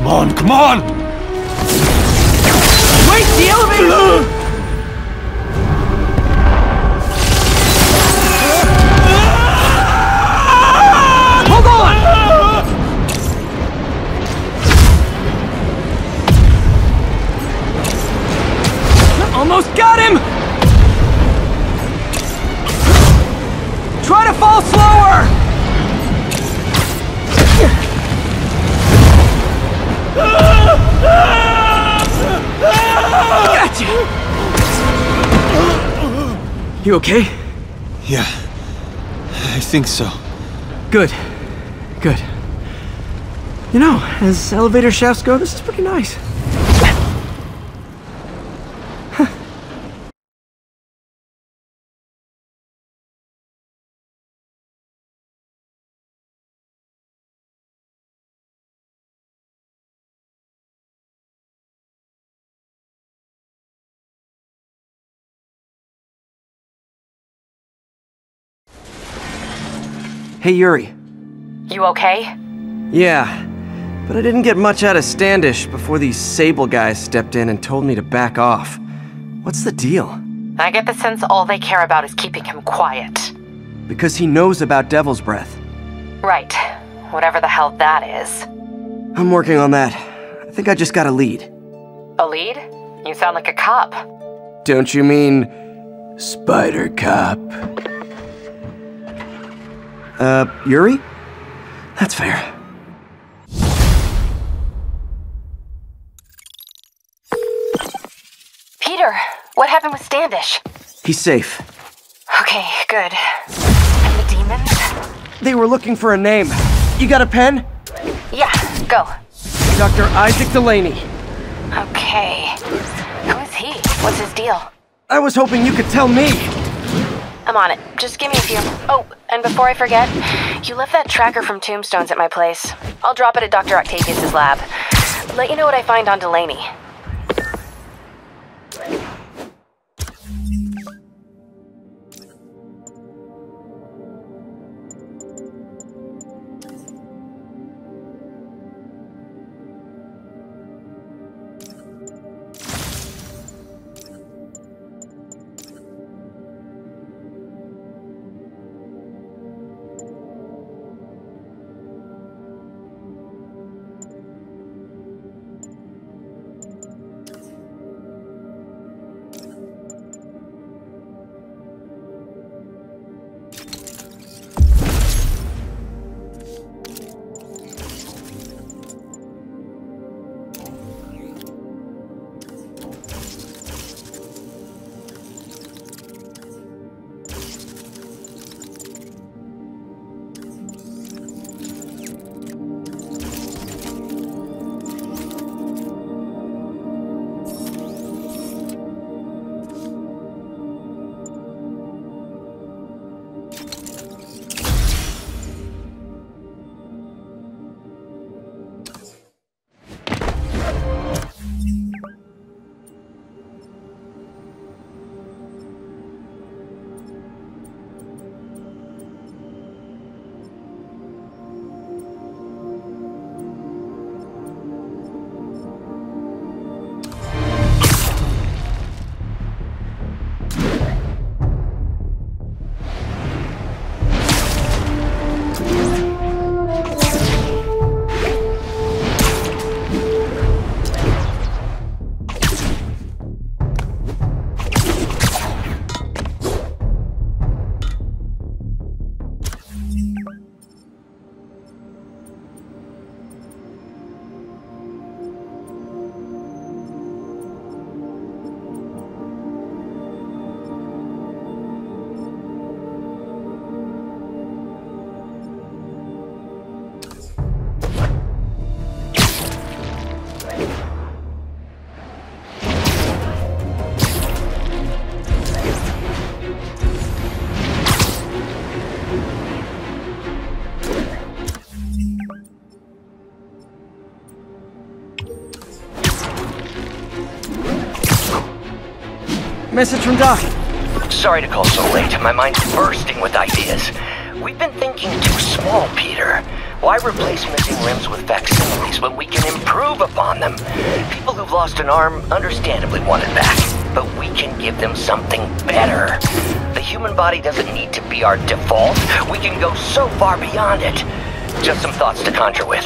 Come on, come on! Wait, the elevator! Hold on! Almost got him! Try to fall slower! Gotcha! You okay? Yeah, I think so. Good. Good. You know, as elevator shafts go, this is pretty nice. Hey, Yuri. You okay? Yeah, but I didn't get much out of Standish before these Sable guys stepped in and told me to back off. What's the deal? I get the sense all they care about is keeping him quiet. Because he knows about Devil's Breath. Right. Whatever the hell that is. I'm working on that. I think I just got a lead. A lead? You sound like a cop. Don't you mean... Spider Cop? Yuri? That's fair. Peter, what happened with Standish? He's safe. Okay, good. And the demons? They were looking for a name. You got a pen? Yeah, go. Dr. Isaac Delaney. Okay. Who is he? What's his deal? I was hoping you could tell me. I'm on it. Just give me a few. Oh, and before I forget, you left that tracker from Tombstones at my place. I'll drop it at Dr. Octavius' lab. Let you know what I find on Delaney. Message from Doc. Sorry to call so late. My mind's bursting with ideas. We've been thinking too small, Peter. Why replace missing limbs with facsimiles when we can improve improve upon them. People who've lost an arm understandably want it back, but we can give them something better. The human body doesn't need to be our default. We can go so far beyond it. Just some thoughts to conjure with.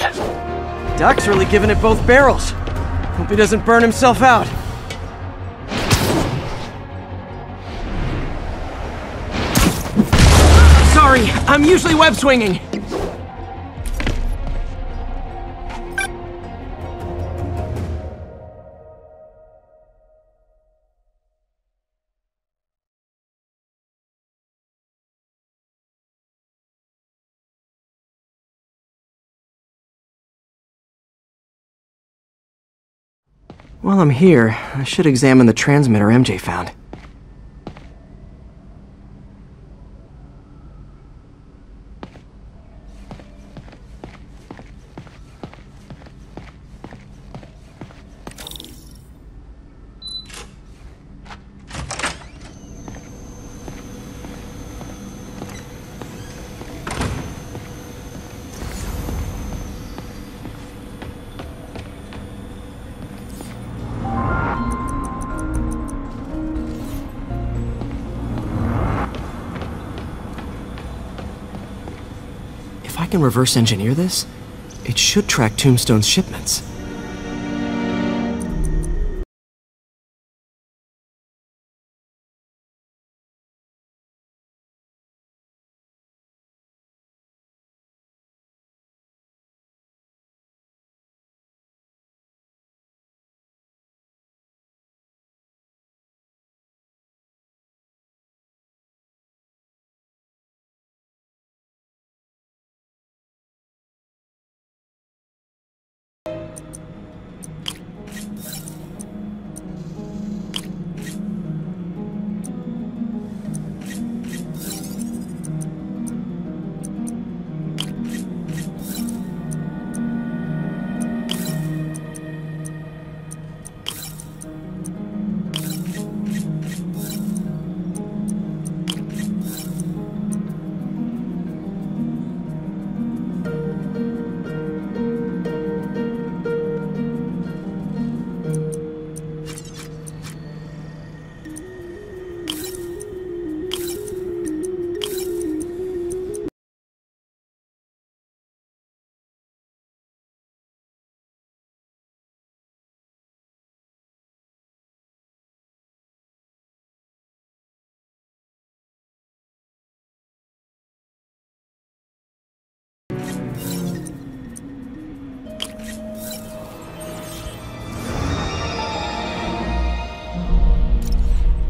Doc's really giving it both barrels. Hope he doesn't burn himself out. Sorry, I'm usually web swinging. While I'm here, I should examine the transmitter MJ found. If I can reverse engineer this, it should track Tombstone's shipments.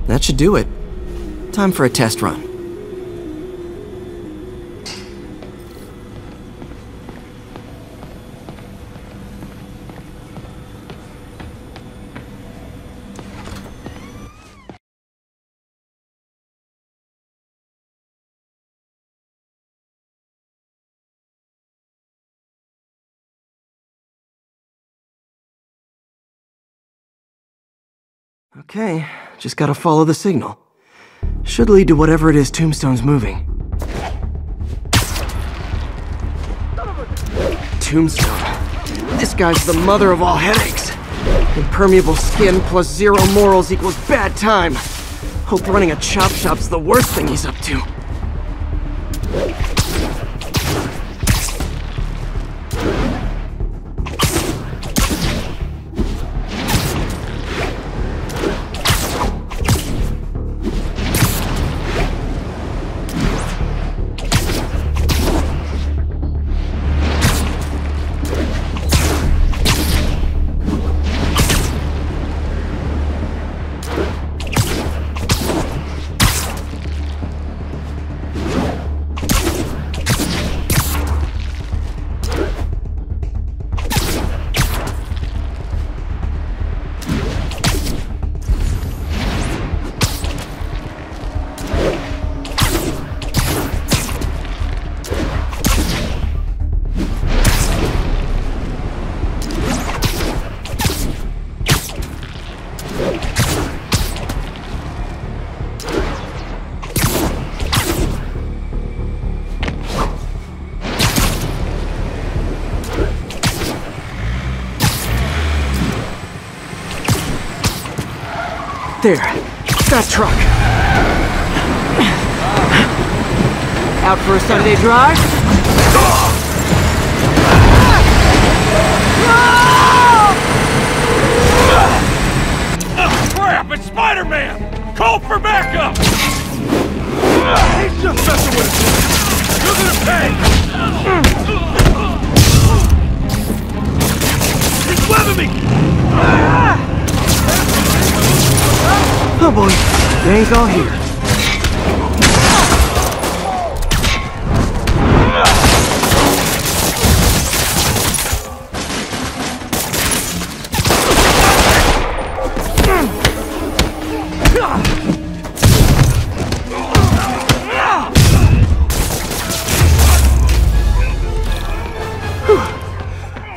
That should do it. Time for a test run. Okay, just gotta follow the signal. Should lead to whatever it is Tombstone's moving. Tombstone. This guy's the mother of all headaches. Impermeable skin plus zero morals equals bad time. Hope running a chop shop's the worst thing he's up to. There. That truck. Out for a Sunday drive? Crap! It's Spider-Man! Call for backup! He's just messing with us! You're gonna pay! He's webbing me! Oh boy, gang's all here.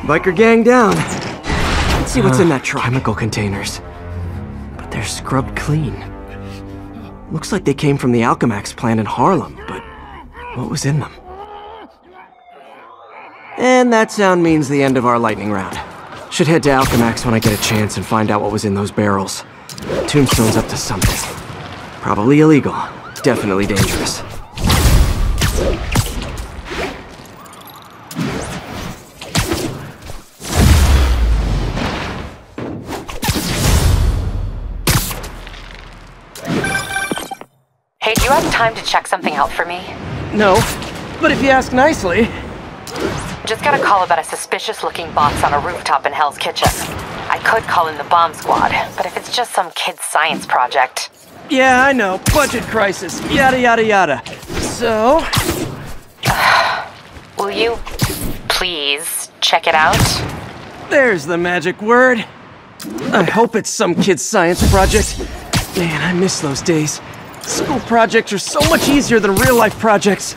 Biker gang down. Let's see what's in that truck. Chemical containers. But they're scrubbed clean. Looks like they came from the Alchemax plant in Harlem, but what was in them? And that sound means the end of our lightning round. Should head to Alchemax when I get a chance and find out what was in those barrels. Tombstone's up to something. Probably illegal. Definitely dangerous. Hey, do you have time to check something out for me? No, but if you ask nicely. Just got a call about a suspicious-looking box on a rooftop in Hell's Kitchen. I could call in the bomb squad, but if it's just some kid's science project... Yeah, I know. Budget crisis. Yada, yada, yada. So... Will you please check it out? There's the magic word. I hope it's some kid's science project. Man, I miss those days. School projects are so much easier than real-life projects.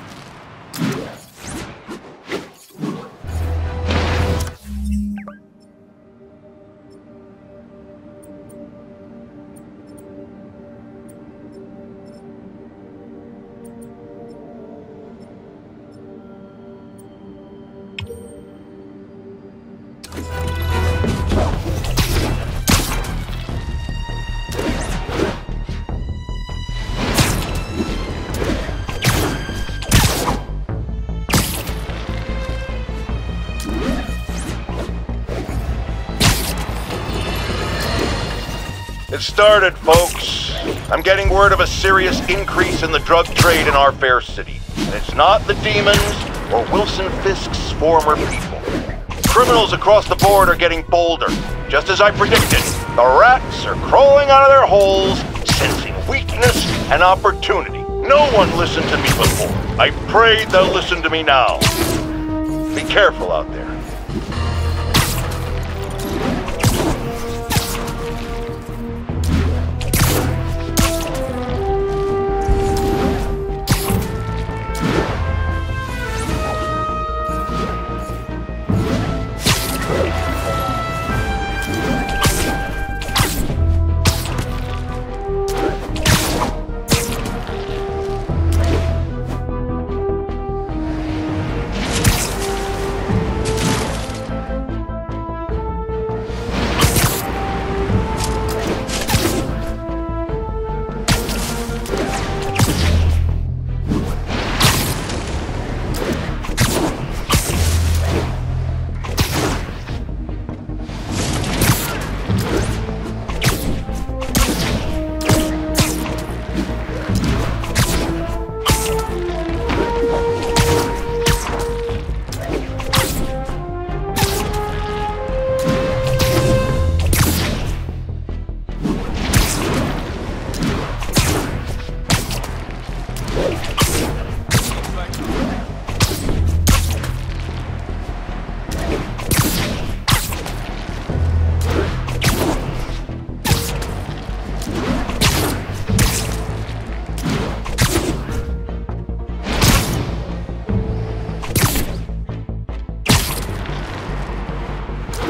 It started, folks. I'm getting word of a serious increase in the drug trade in our fair city. And it's not the demons or Wilson Fisk's former people. Criminals across the board are getting bolder. Just as I predicted, the rats are crawling out of their holes, sensing weakness and opportunity. No one listened to me before. I prayed they'll listen to me now. Be careful out there.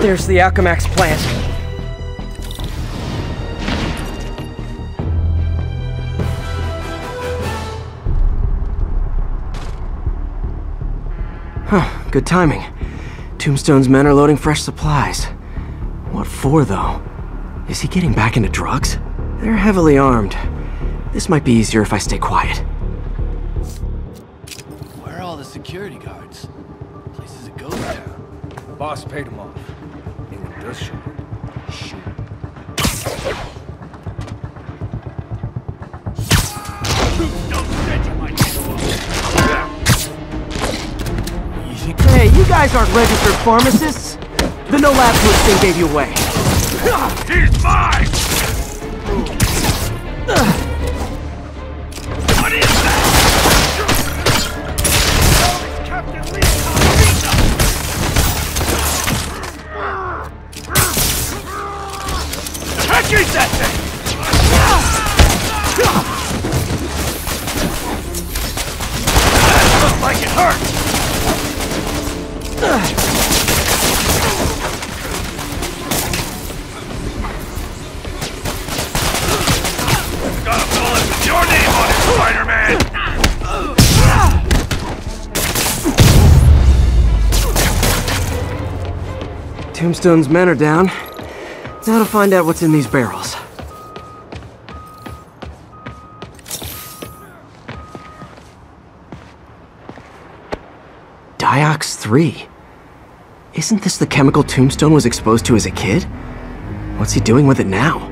There's the Alchemax plant. Huh, good timing. Tombstone's men are loading fresh supplies. What for, though? Is he getting back into drugs? They're heavily armed. This might be easier if I stay quiet. Where are all the security guards? Place is a ghost town. Boss paid him off. And when it does show up, shoot. Hey, you guys aren't registered pharmacists? The no lab push thing gave you away. He's mine! What is that? It's Captain Lee! The heck is that thing? That looks like it hurts! Got a bullet with your name on it, Spider-Man! Tombstone's men are down. Now to find out what's in these barrels. Diox 3. Isn't this the chemical Tombstone was exposed to as a kid? What's he doing with it now?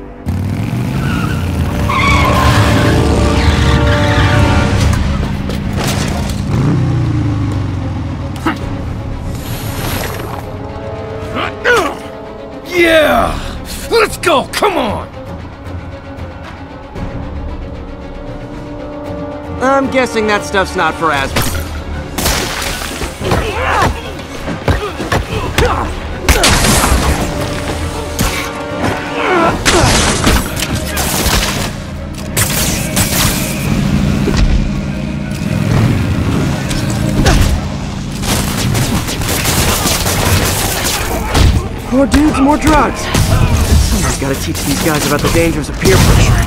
Yeah! Let's go! Come on! I'm guessing that stuff's not for asthma. More dudes, more drugs. Someone's gotta teach these guys about the dangers of peer pressure.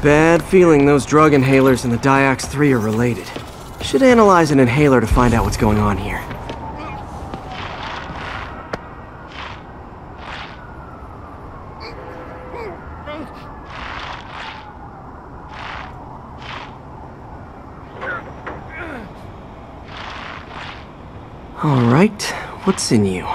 Bad feeling those drug inhalers and the Diox 3 are related. Should analyze an inhaler to find out what's going on here. All right, what's in you?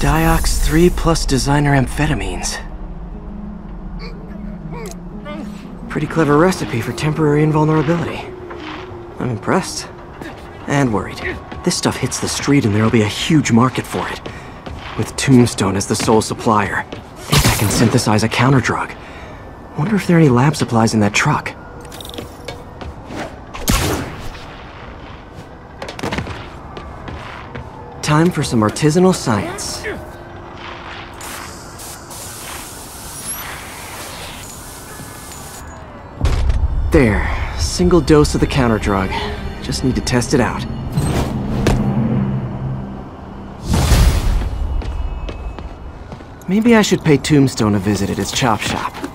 Diox 3 plus designer amphetamines. Pretty clever recipe for temporary invulnerability. I'm impressed. And worried. This stuff hits the street and there'll be a huge market for it. With Tombstone as the sole supplier. I think I can synthesize a counter-drug. Wonder if there are any lab supplies in that truck. Time for some artisanal science. There, single dose of the counter drug. Just need to test it out. Maybe I should pay Tombstone a visit at his chop shop.